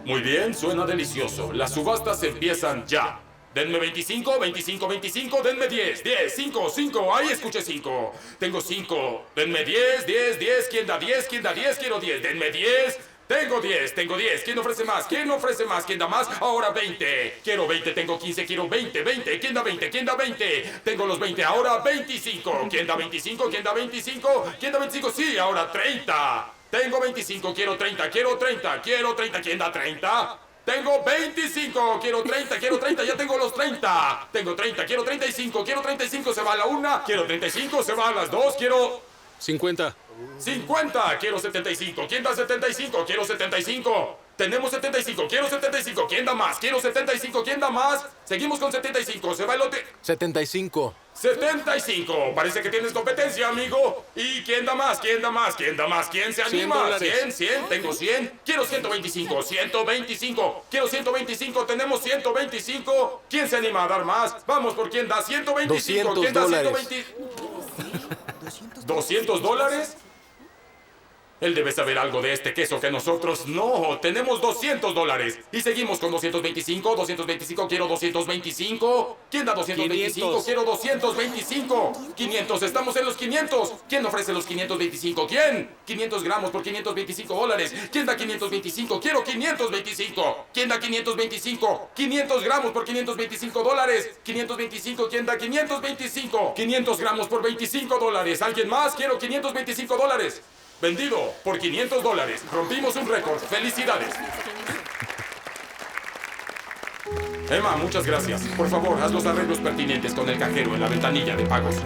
Muy bien, suena delicioso. Las subastas empiezan ya. Denme 25, 25, 25, denme 10, 10, 5, 5, ahí escuché 5. Tengo 5, denme 10, 10, 10, ¿quién da 10? ¿Quién da 10? Quiero 10, denme 10. Tengo 10, tengo 10. ¿Quién ofrece más? ¿Quién ofrece más? ¿Quién da más? Ahora 20. Quiero 20, tengo 15, quiero 20, 20. ¿Quién da 20? ¿Quién da 20? Tengo los 20, ahora 25. ¿Quién da 25? ¿Quién da 25? ¿Quién da 25? Sí, ahora 30. Tengo 25, quiero 30, quiero 30, quiero 30. ¿Quién da 30? Tengo 25, quiero 30, quiero 30, ya tengo los 30. Tengo 30, quiero 35, quiero 35, se va a la 1. Quiero 35, se va a las 2, quiero... 50. 50, quiero 75. ¿Quién da 75? Quiero 75. Tenemos 75, quiero 75. ¿Quién da más? Quiero 75. ¿Quién da más? Seguimos con 75. Se va el lote. 75. 75. Parece que tienes competencia, amigo. ¿Y quién da más? ¿Quién da más? ¿Quién da más? ¿Quién se anima? 100, 100. Tengo 100. Quiero 125. 125. Quiero 125. Tenemos 125. ¿Quién se anima a dar más? Vamos por quién da 125. ¿Quién da 125? ¿$200? Él debe saber algo de este queso que nosotros no. Tenemos $200. Y seguimos con 225, 225, quiero 225. ¿Quién da 225? 500. Quiero 225. 500, estamos en los 500. ¿Quién ofrece los 525? ¿Quién? 500 gramos por $525. ¿Quién da 525? Quiero 525. ¿Quién da 525? 500 gramos por $525. 525, ¿quién da 525? 500 gramos por $25. ¿Alguien más? Quiero $525. Vendido por $500. Rompimos un récord. ¡Felicidades! Emma, muchas gracias. Por favor, haz los arreglos pertinentes con el cajero en la ventanilla de pagos.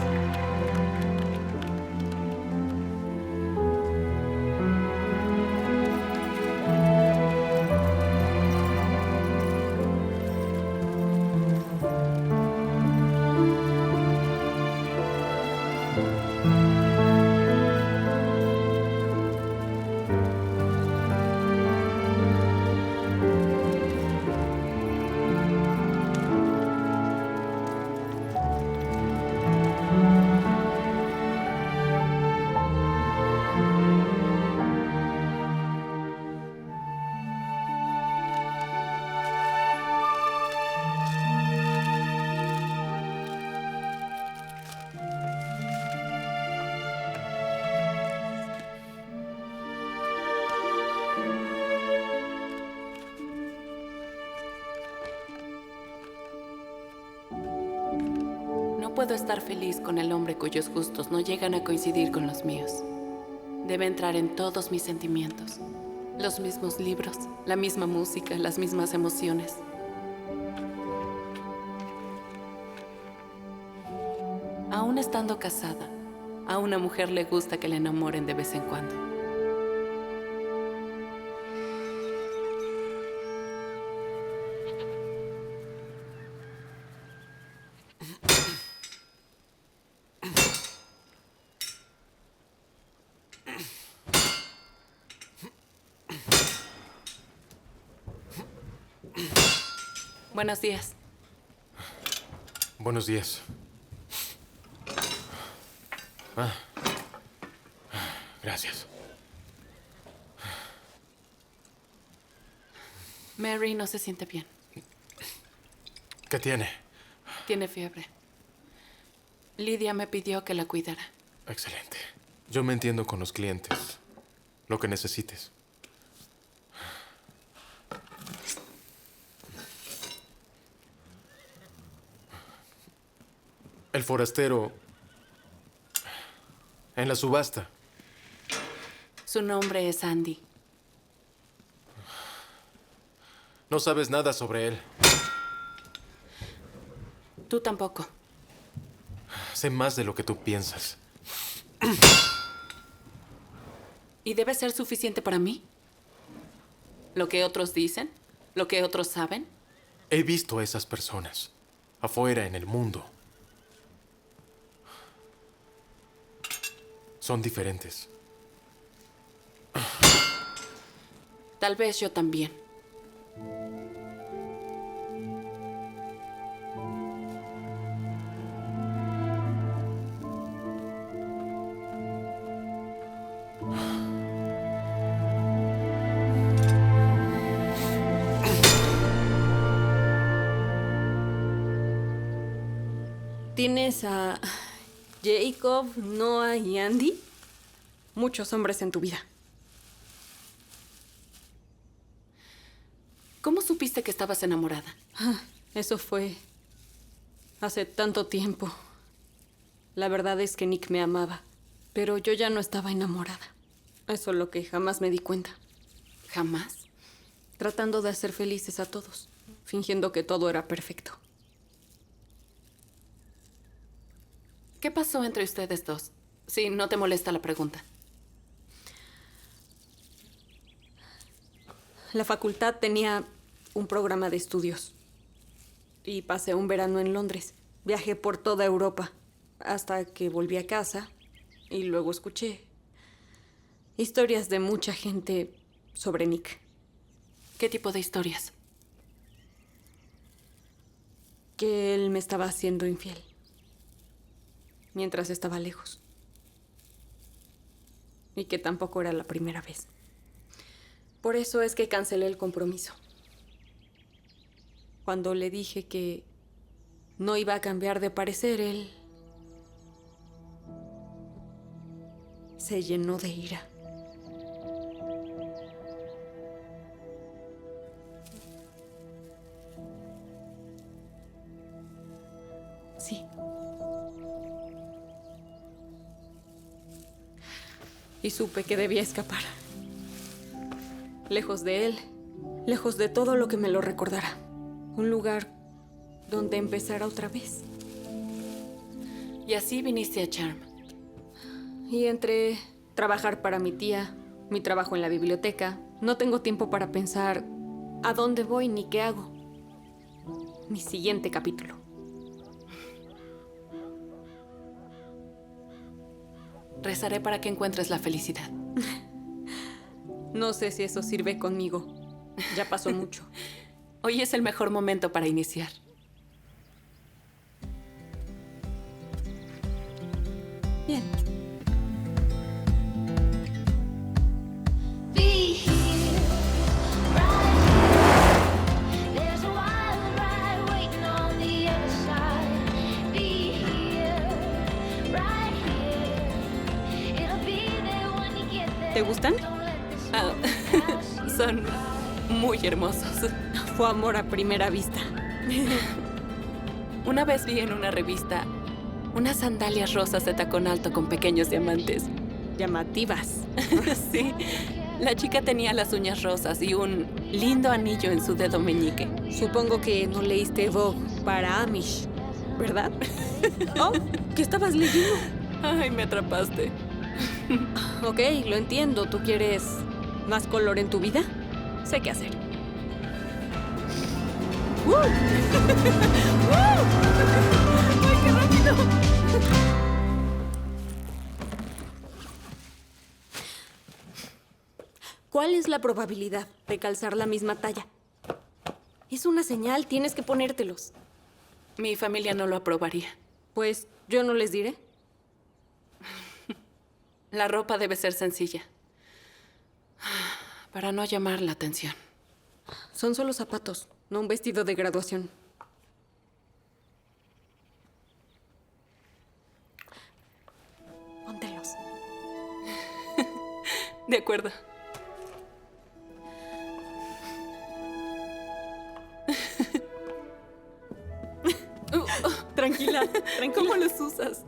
No puedo estar feliz con el hombre cuyos gustos no llegan a coincidir con los míos. Debe entrar en todos mis sentimientos. Los mismos libros, la misma música, las mismas emociones. Aún estando casada, a una mujer le gusta que le enamoren de vez en cuando. Buenos días. Buenos días. Gracias. Mary no se siente bien. ¿Qué tiene? Tiene fiebre. Lidia me pidió que la cuidara. Excelente. Yo me entiendo con los clientes. Lo que necesites. El forastero en la subasta. Su nombre es Andy. No sabes nada sobre él. Tú tampoco. Sé más de lo que tú piensas. ¿Y debe ser suficiente para mí? ¿Lo que otros dicen? ¿Lo que otros saben? He visto a esas personas afuera en el mundo. Son diferentes. Tal vez yo también. Tienes a Jacob, Noah y Andy. Muchos hombres en tu vida. ¿Cómo supiste que estabas enamorada? Eso fue hace tanto tiempo. La verdad es que Nick me amaba, pero yo ya no estaba enamorada. Eso es lo que jamás me di cuenta. ¿Jamás? Tratando de hacer felices a todos, fingiendo que todo era perfecto. ¿Qué pasó entre ustedes dos? Si no te molesta la pregunta. La facultad tenía un programa de estudios y pasé un verano en Londres. Viajé por toda Europa hasta que volví a casa y luego escuché historias de mucha gente sobre Nick. ¿Qué tipo de historias? Que él me estaba haciendo infiel mientras estaba lejos. Y que tampoco era la primera vez. Por eso es que cancelé el compromiso. Cuando le dije que no iba a cambiar de parecer, él se llenó de ira. Sí. Y supe que debía escapar. Lejos de él, lejos de todo lo que me lo recordara. Un lugar donde empezara otra vez. Y así viniste a Charm. Y entre trabajar para mi tía, mi trabajo en la biblioteca, no tengo tiempo para pensar a dónde voy ni qué hago. Mi siguiente capítulo. Rezaré para que encuentres la felicidad. No sé si eso sirve conmigo. Ya pasó mucho. Hoy es el mejor momento para iniciar. Bien. Be here, right here. There's a wild ride waiting on the other side. Be here, right here. It'll be there when you get there. ¿Te gustan? Ah, son muy hermosos. Fue amor a primera vista. Una vez vi en una revista unas sandalias rosas de tacón alto con pequeños diamantes. Llamativas. Sí. La chica tenía las uñas rosas y un lindo anillo en su dedo meñique. Supongo que no leíste Vogue para Amish, ¿verdad? Oh, ¿qué estabas leyendo? Ay, me atrapaste. Ok, lo entiendo. ¿Tú quieres más color en tu vida? Sé qué hacer. ¡Ay, qué rápido! ¿Cuál es la probabilidad de calzar la misma talla? Es una señal, tienes que ponértelos. Mi familia no lo aprobaría. Pues yo no les diré. La ropa debe ser sencilla. Para no llamar la atención. Son solo zapatos, no un vestido de graduación. De acuerdo. Tranquila, ¿Cómo los usas?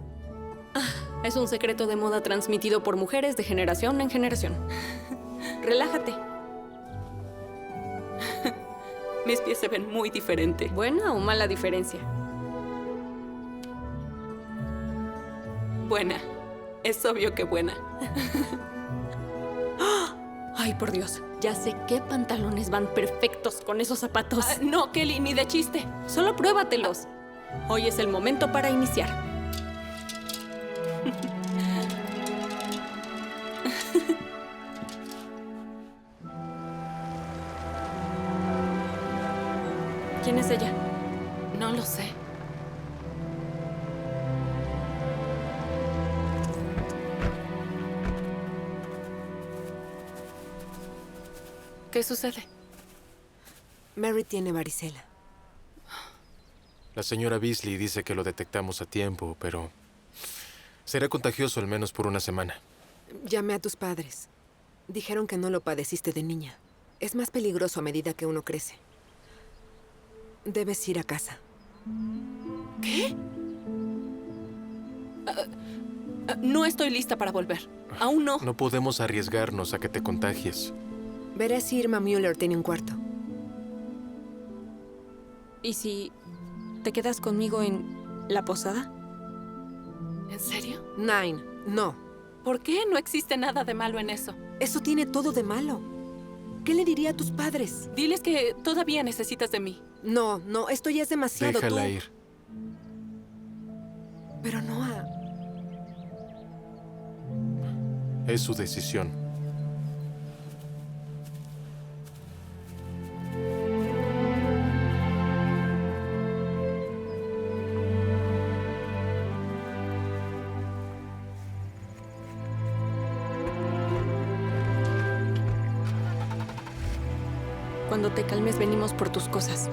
Es un secreto de moda transmitido por mujeres de generación en generación. Relájate. Mis pies se ven muy diferente. ¿Buena o mala diferencia? Buena. Es obvio que buena. Ay, por Dios. Ya sé qué pantalones van perfectos con esos zapatos. No, Kelly, ni de chiste. Solo pruébatelos. Hoy es el momento para iniciar. ¿Quién es ella? No lo sé. ¿Qué sucede? Mary tiene varicela. La señora Beasley dice que lo detectamos a tiempo, pero será contagioso al menos por una semana. Llamé a tus padres. Dijeron que no lo padeciste de niña. Es más peligroso a medida que uno crece. Debes ir a casa. ¿Qué? No estoy lista para volver. Aún no. No podemos arriesgarnos a que te contagies. Veré si Irma Mueller tiene un cuarto. ¿Y si te quedas conmigo en la posada? ¿En serio? Nine, no. ¿Por qué? No existe nada de malo en eso. Eso tiene todo de malo. ¿Qué le diría a tus padres? Diles que todavía necesitas de mí. No, esto ya es demasiado. Déjala ir. Pero Noah... Es su decisión. Cuando te calmes, venimos por tus cosas.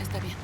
Está bien.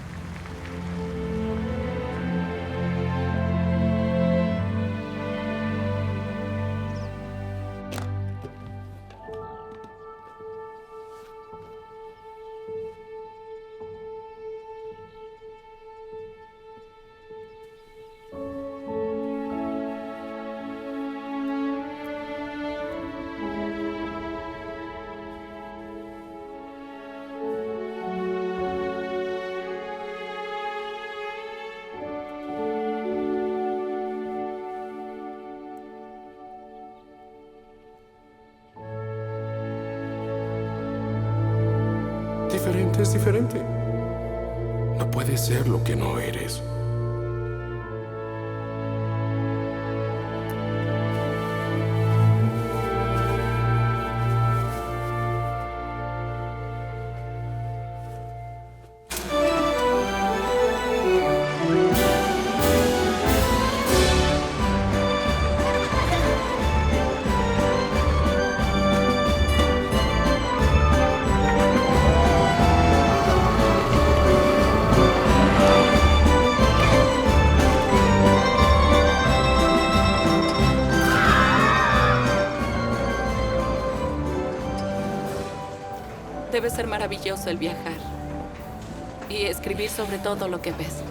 Diferente es diferente. No puedes ser lo que no eres. Debe ser maravilloso el viajar y escribir sobre todo lo que ves.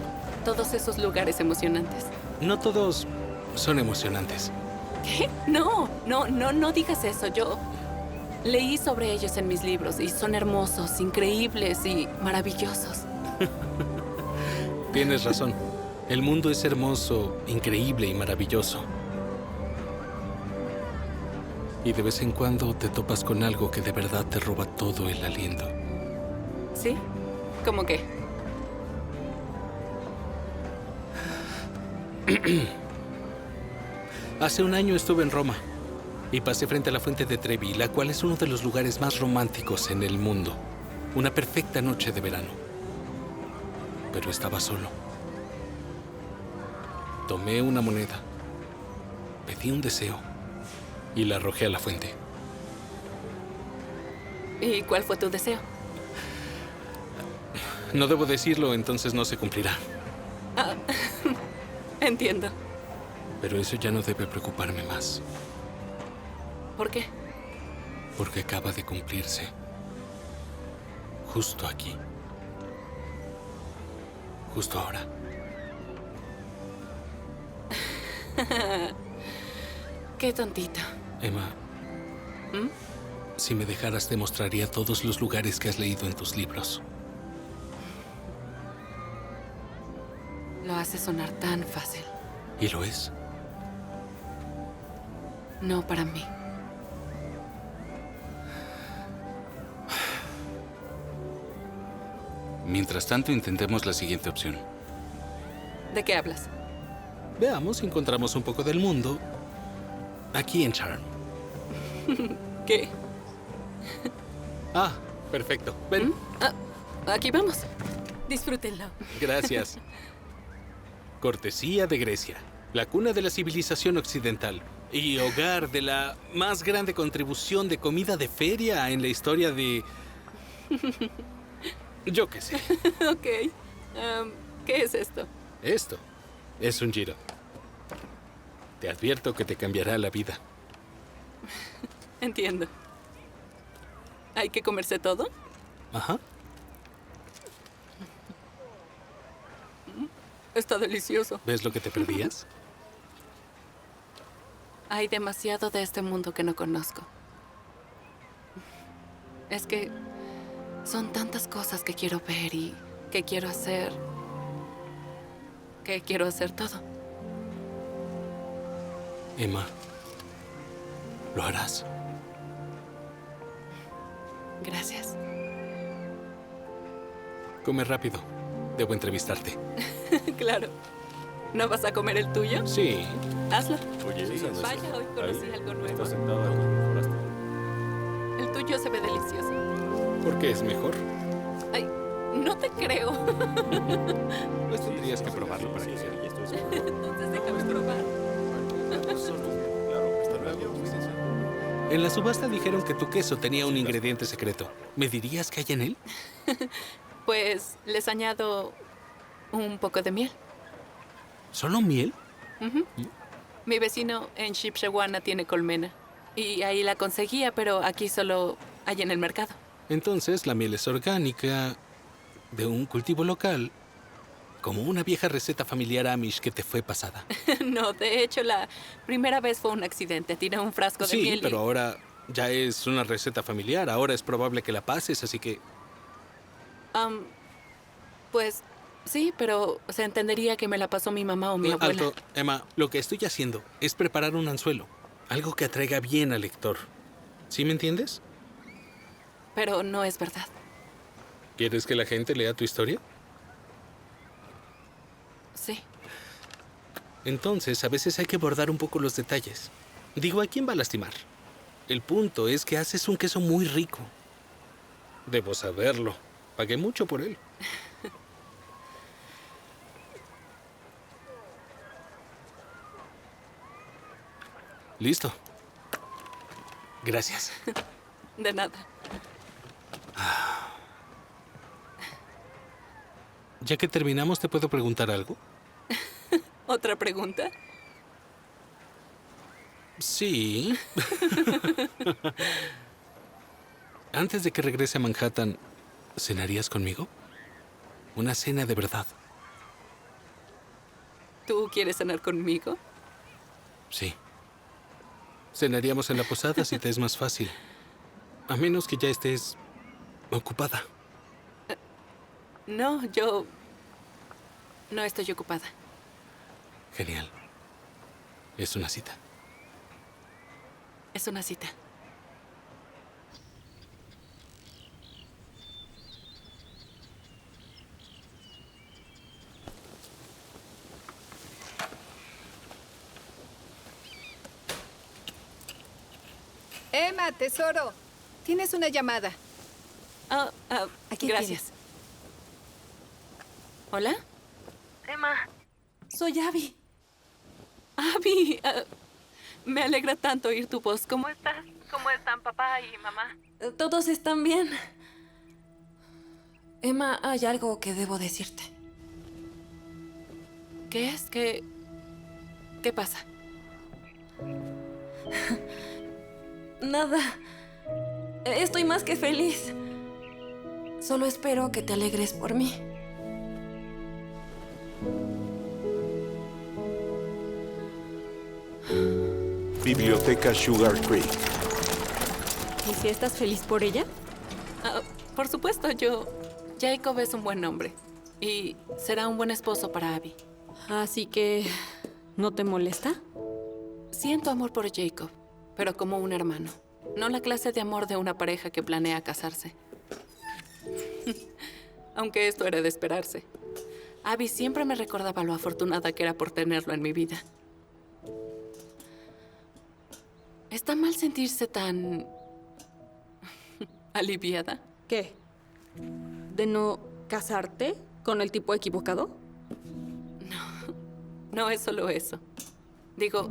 Todos esos lugares emocionantes. No todos son emocionantes. ¿Qué? No digas eso. Yo leí sobre ellos en mis libros y son hermosos, increíbles y maravillosos. Tienes razón. El mundo es hermoso, increíble y maravilloso. Y de vez en cuando te topas con algo que de verdad te roba todo el aliento. ¿Sí? ¿Cómo qué? Hace un año estuve en Roma y pasé frente a la fuente de Trevi, la cual es uno de los lugares más románticos en el mundo. Una perfecta noche de verano. Pero estaba solo. Tomé una moneda, pedí un deseo y la arrojé a la fuente. ¿Y cuál fue tu deseo? No debo decirlo, entonces no se cumplirá. Entiendo. Pero eso ya no debe preocuparme más. ¿Por qué? Porque acaba de cumplirse. Justo aquí. Justo ahora. Qué tontito. Emma, ¿Mm? si me dejaras te mostraría todos los lugares que has leído en tus libros. Lo hace sonar tan fácil. ¿Y lo es? No para mí. Mientras tanto, intentemos la siguiente opción. ¿De qué hablas? Veamos si encontramos un poco del mundo aquí en Charm. ¿Qué? Ah, perfecto. Ven. Aquí vamos. Disfrútenlo. Gracias. Cortesía de Grecia, la cuna de la civilización occidental y hogar de la más grande contribución de comida de feria en la historia de... Yo qué sé. Ok. ¿Qué es esto? Esto es un giro. Te advierto que te cambiará la vida. Entiendo. ¿Hay que comerse todo? Ajá. Está delicioso. ¿Ves lo que te perdías? Hay demasiado de este mundo que no conozco. Es que son tantas cosas que quiero ver y que quiero hacer. Que quiero hacer todo. Emma, lo harás. Gracias. Come rápido. Debo entrevistarte. Claro. ¿No vas a comer el tuyo? Sí. Hazlo. Oye, esa no es- Vaya, hoy conocí algo nuevo. Está sentada como mejoraste. El tuyo se ve delicioso. ¿Por qué es mejor? Ay, no te creo. Pues tendrías que probarlo para que sea. Entonces déjame probar. En la subasta dijeron que tu queso tenía un ingrediente secreto. ¿Me dirías qué hay en él? Pues les añado un poco de miel. ¿Solo miel? Ujú. Mi vecino en Shipshewana tiene colmena. Y ahí la conseguía, pero aquí solo hay en el mercado. Entonces la miel es orgánica, de un cultivo local, como una vieja receta familiar Amish que te fue pasada. No, de hecho, la primera vez fue un accidente. Tiré un frasco de Sí, miel y... pero ahora ya es una receta familiar. Ahora es probable que la pases, así que... Pues sí, pero se entendería que me la pasó mi mamá o mi abuela. Alto, Emma, lo que estoy haciendo es preparar un anzuelo. Algo que atraiga bien al lector. ¿Sí me entiendes? Pero no es verdad. ¿Quieres que la gente lea tu historia? Sí. Entonces, a veces hay que bordar un poco los detalles. Digo, ¿a quién va a lastimar? El punto es que haces un queso muy rico. Debo saberlo. Pagué mucho por él. Listo. Gracias. De nada. Ya que terminamos, ¿te puedo preguntar algo? ¿Otra pregunta? Sí. Antes de que regrese a Manhattan, ¿cenarías conmigo? Una cena de verdad. ¿Tú quieres cenar conmigo? Sí. Cenaríamos en la posada si te es más fácil. A menos que ya estés ocupada. No, yo no estoy ocupada. Genial. Es una cita. Es una cita. Emma, tesoro, tienes una llamada. Gracias. ¿Hola? Emma. Soy Abby. Abby, me alegra tanto oír tu voz. ¿Cómo estás? ¿Cómo están papá y mamá? Todos están bien. Emma, hay algo que debo decirte. ¿Qué es? ¿Qué pasa? Nada. Estoy más que feliz. Solo espero que te alegres por mí. Biblioteca Sugar Creek. ¿Y si estás feliz por ella? Por supuesto, Jacob es un buen hombre. Y será un buen esposo para Abby. Así que... ¿no te molesta? Siento amor por Jacob, pero como un hermano. No la clase de amor de una pareja que planea casarse. Aunque esto era de esperarse. Abby siempre me recordaba lo afortunada que era por tenerlo en mi vida. ¿Está mal sentirse tan... aliviada? ¿Qué? ¿De no casarte con el tipo equivocado? No es solo eso. Digo,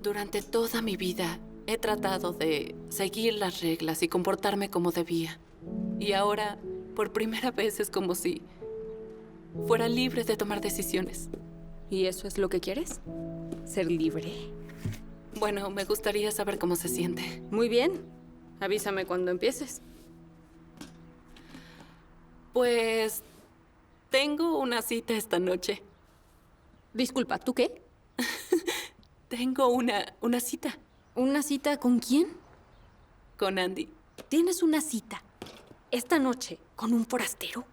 durante toda mi vida he tratado de seguir las reglas y comportarme como debía. Y ahora, por primera vez, es como si fuera libre de tomar decisiones. ¿Y eso es lo que quieres? ¿Ser libre? Bueno, me gustaría saber cómo se siente. Muy bien. Avísame cuando empieces. Pues... tengo una cita esta noche. Disculpa, ¿tú qué? Tengo una cita. ¿Una cita con quién? Con Andy. ¿Tienes una cita esta noche con un forastero?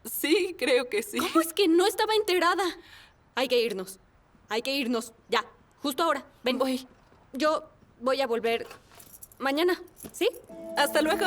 Sí, creo que sí. ¿Cómo es que no estaba enterada? Hay que irnos. Hay que irnos. Ya. Justo ahora. Ven. Voy. Yo voy a volver mañana. ¿Sí? Hasta luego.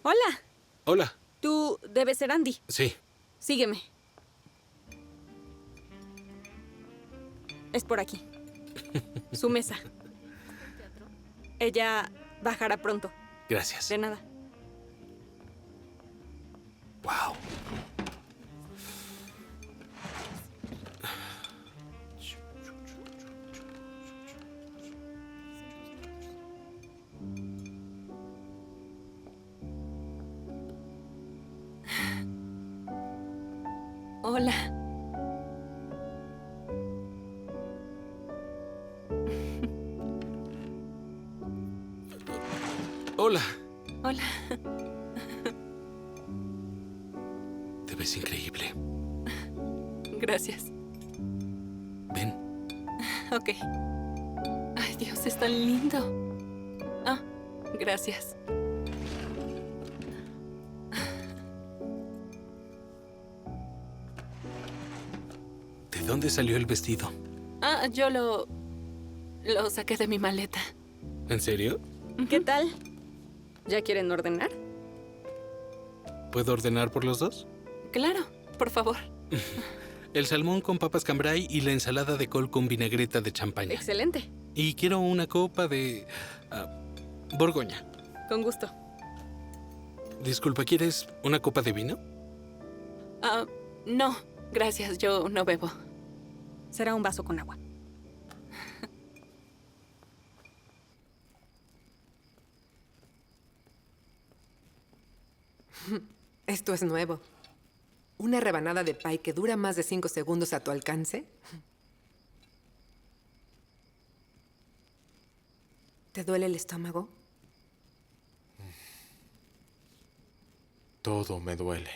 Hola. Hola. Tú debes ser Andy. Sí. Sígueme. Es por aquí. Su mesa. Ella bajará pronto. Gracias. De nada. Wow. Hola. Hola. Hola. Te ves increíble. Gracias. Ven. Ok. Ay, Dios, es tan lindo. Ah, gracias. ¿De dónde salió el vestido? Ah, yo lo saqué de mi maleta. ¿En serio? ¿Qué tal? ¿Ya quieren ordenar? ¿Puedo ordenar por los dos? Claro, por favor. El salmón con papas cambray y la ensalada de col con vinagreta de champaña. Excelente. Y quiero una copa de... Borgoña. Con gusto. Disculpa, ¿quieres una copa de vino? No, gracias, yo no bebo. Será un vaso con agua. Esto es nuevo. ¿Una rebanada de pie que dura más de 5 segundos a tu alcance? ¿Te duele el estómago? Todo me duele.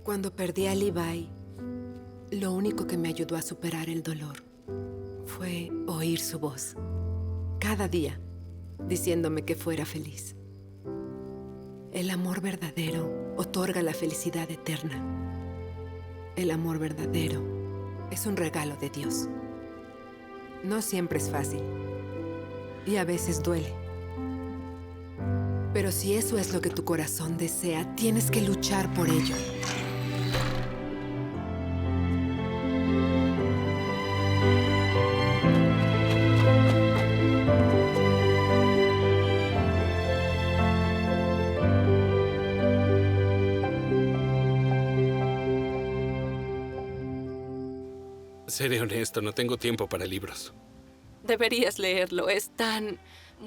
Cuando perdí a Levi, Lo único que me ayudó a superar el dolor fue oír su voz, cada día, diciéndome que fuera feliz. El amor verdadero otorga la felicidad eterna. El amor verdadero es un regalo de Dios. No siempre es fácil y a veces duele. Pero si eso es lo que tu corazón desea, tienes que luchar por ello. Seré honesto, no tengo tiempo para libros. Deberías leerlo, es tan...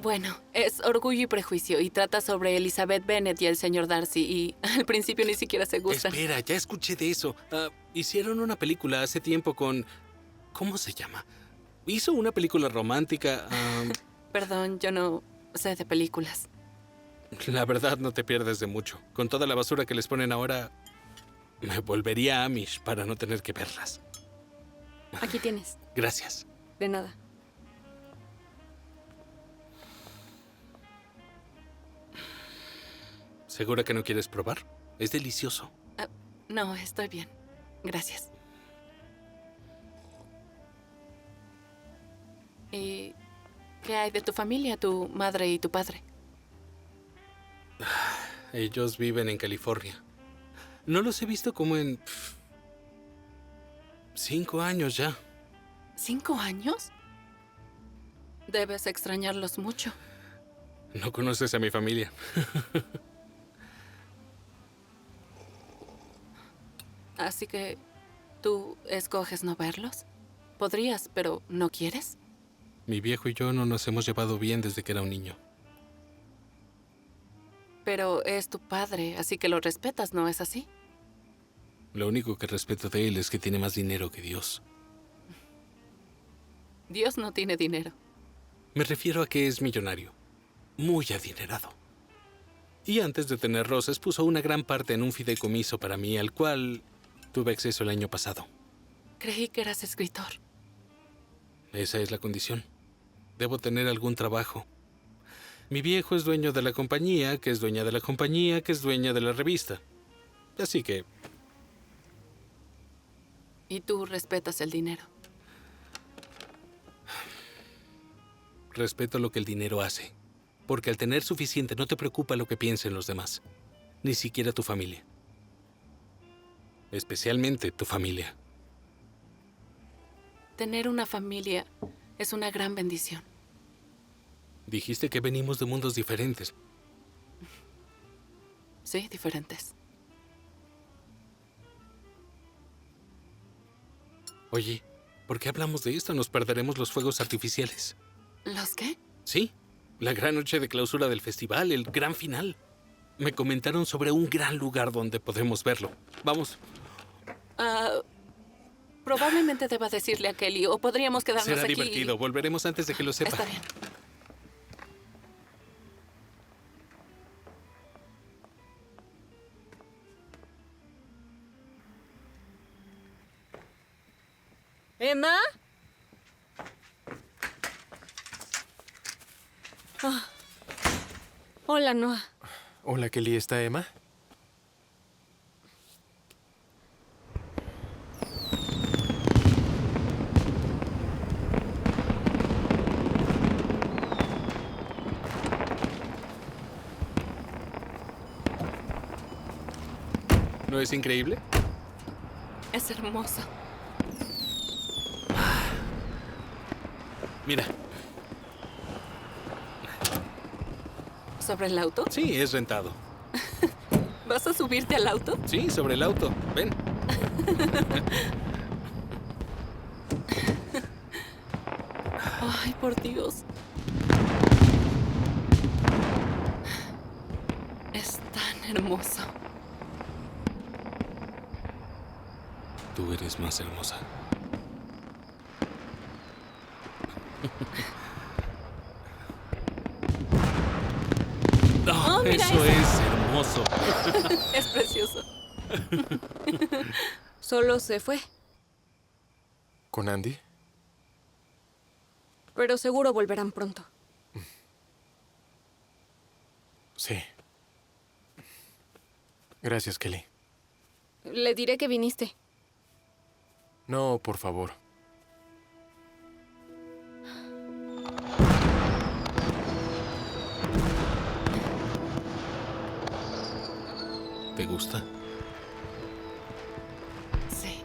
Bueno, es Orgullo y Prejuicio y trata sobre Elizabeth Bennet y el señor Darcy y al principio ni siquiera se gustan. Espera, ya escuché de eso. Hicieron una película hace tiempo con... ¿Cómo se llama? Hizo una película romántica... Perdón, yo no sé de películas. La verdad no te pierdes de mucho. Con toda la basura que les ponen ahora, me volvería Amish para no tener que verlas. Aquí tienes. Gracias. De nada. ¿Segura que no quieres probar? Es delicioso. No, estoy bien. Gracias. ¿Y qué hay de tu familia, tu madre y tu padre? Ellos viven en California. No los he visto como en... 5 años ya. ¿5 años? Debes extrañarlos mucho. No conoces a mi familia. Así que, ¿tú escoges no verlos? Podrías, pero ¿no quieres? Mi viejo y yo no nos hemos llevado bien desde que era un niño. Pero es tu padre, así que lo respetas, ¿no es así? Lo único que respeto de él es que tiene más dinero que Dios. Dios no tiene dinero. Me refiero a que es millonario. Muy adinerado. Y antes de tener Roses, puso una gran parte en un fideicomiso para mí, al cual tuve acceso el año pasado. Creí que eras escritor. Esa es la condición. Debo tener algún trabajo. Mi viejo es dueño de la compañía, que es dueña de la compañía, que es dueña de la revista. Así que... Y tú respetas el dinero. Respeto lo que el dinero hace. Porque al tener suficiente no te preocupa lo que piensen los demás. Ni siquiera tu familia. Especialmente tu familia. Tener una familia es una gran bendición. Dijiste que venimos de mundos diferentes. Sí, diferentes. Oye, ¿por qué hablamos de esto? Nos perderemos los fuegos artificiales. ¿Los qué? Sí, la gran noche de clausura del festival, el gran final. Me comentaron sobre un gran lugar donde podemos verlo. Vamos. Probablemente deba decirle a Kelly, o podríamos quedarnos Será aquí. divertido. Volveremos antes de que lo sepa. Está bien. ¿Emma? Hola, Noah. Hola, Kelly. ¿Está Emma? ¿No es increíble? Es hermoso. Mira. ¿Sobre el auto? Sí, es rentado. ¿Vas a subirte al auto? Sí, sobre el auto. Ven. Ay, por Dios. Es tan hermoso. Tú eres más hermosa. Oh, mira eso es hermoso. Es precioso. Solo se fue. ¿Con Andy? Pero seguro volverán pronto. Sí. Gracias, Kelly. Le diré que viniste. No, por favor. ¿Te gusta? Sí.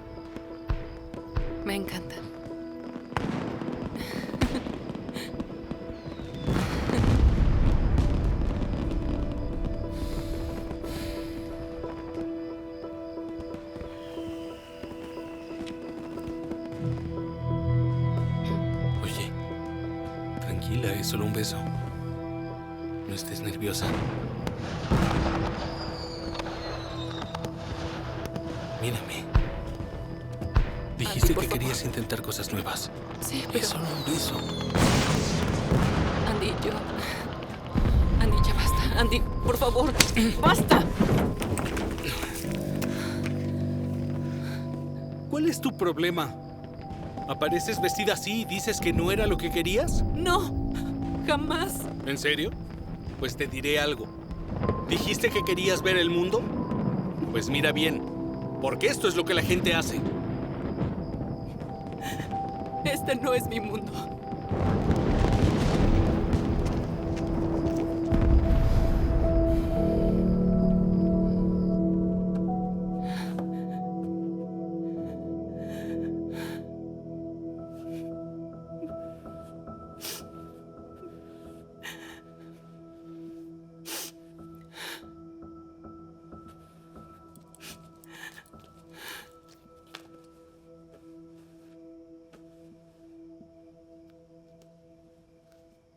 Me encanta. Oye, tranquila, es solo un beso. No estés nerviosa. Mírame. Dijiste que querías intentar cosas nuevas. Sí, pero... Es solo un beso. Andy, Andy, ya basta. Andy, por favor, ¡basta! ¿Cuál es tu problema? ¿Apareces vestida así y dices que no era lo que querías? No, jamás. ¿En serio? Pues te diré algo. ¿Dijiste que querías ver el mundo? Pues mira bien, porque esto es lo que la gente hace. Este no es mi mundo.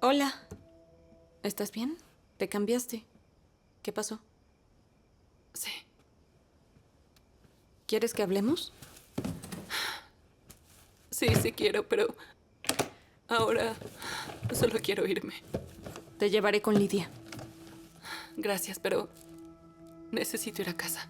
Hola. ¿Estás bien? ¿Te cambiaste? ¿Qué pasó? Sí. ¿Quieres que hablemos? Sí, sí quiero, pero ahora solo quiero irme. Te llevaré con Lidia. Gracias, pero necesito ir a casa.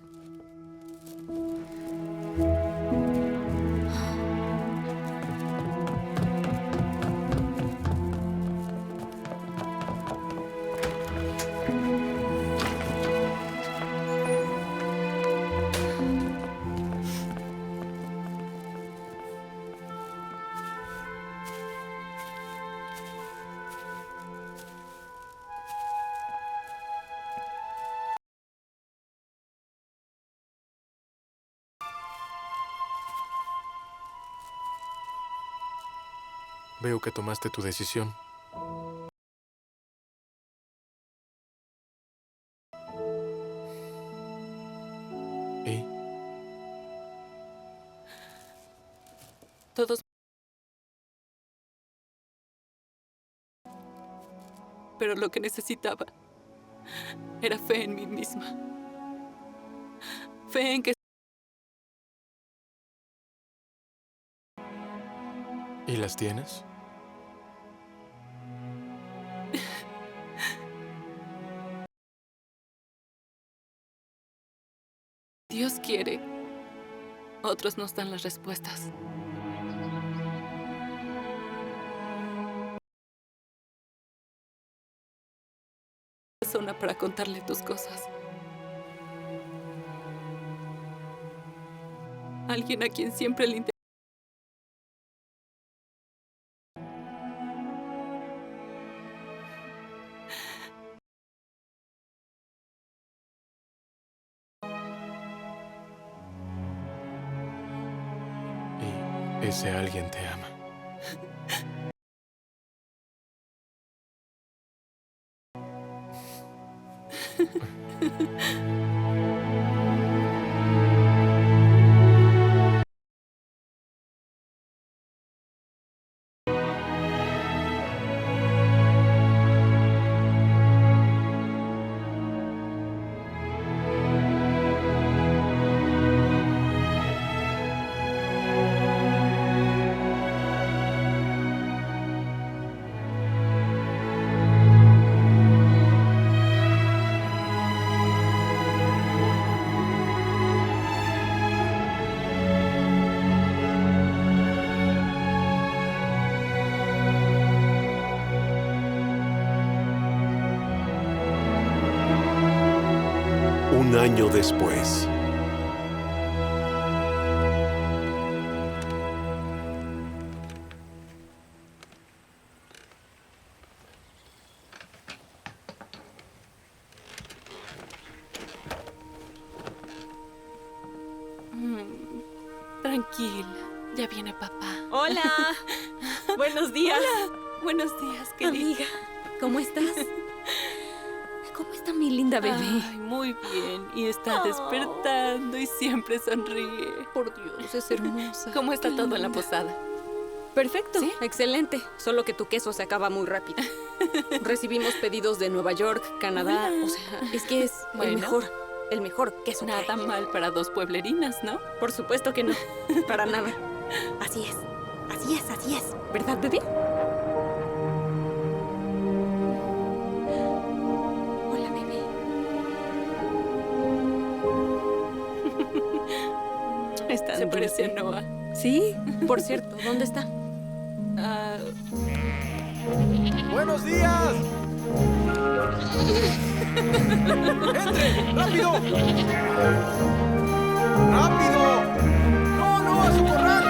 Veo que tomaste tu decisión. ¿Y? Todos... Pero lo que necesitaba era fe en mí misma. Fe en que... ¿Y las tienes? Dios quiere. Otros nos dan las respuestas. Persona para contarle tus cosas. Alguien a quien siempre le interesa. Y ese alguien te ama. Un año después. Tranquila, ya viene papá. Hola. Buenos días. Hola. Buenos días, querida. Amiga, ¿cómo estás? ¿Cómo está mi linda bebé? Ay, muy bien. Y está despertando y siempre sonríe. Por Dios, es hermosa. ¿Cómo está todo en la posada? Perfecto, excelente. Solo que tu queso se acaba muy rápido. Recibimos pedidos de Nueva York, Canadá. O sea, es que es el mejor queso. Nada mal para dos pueblerinas, ¿no? Por supuesto que no. Para nada. Así es. Así es, así es. ¿Verdad, bebé? Hola, bebé. Está Se parece a Noah. Sí, por cierto, ¿dónde está? ¡Buenos días! ¡Entre! ¡Rápido! ¡Rápido! ¡No, no! ¡A su corral!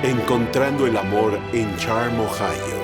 Encontrando el amor en Charm, Ohio.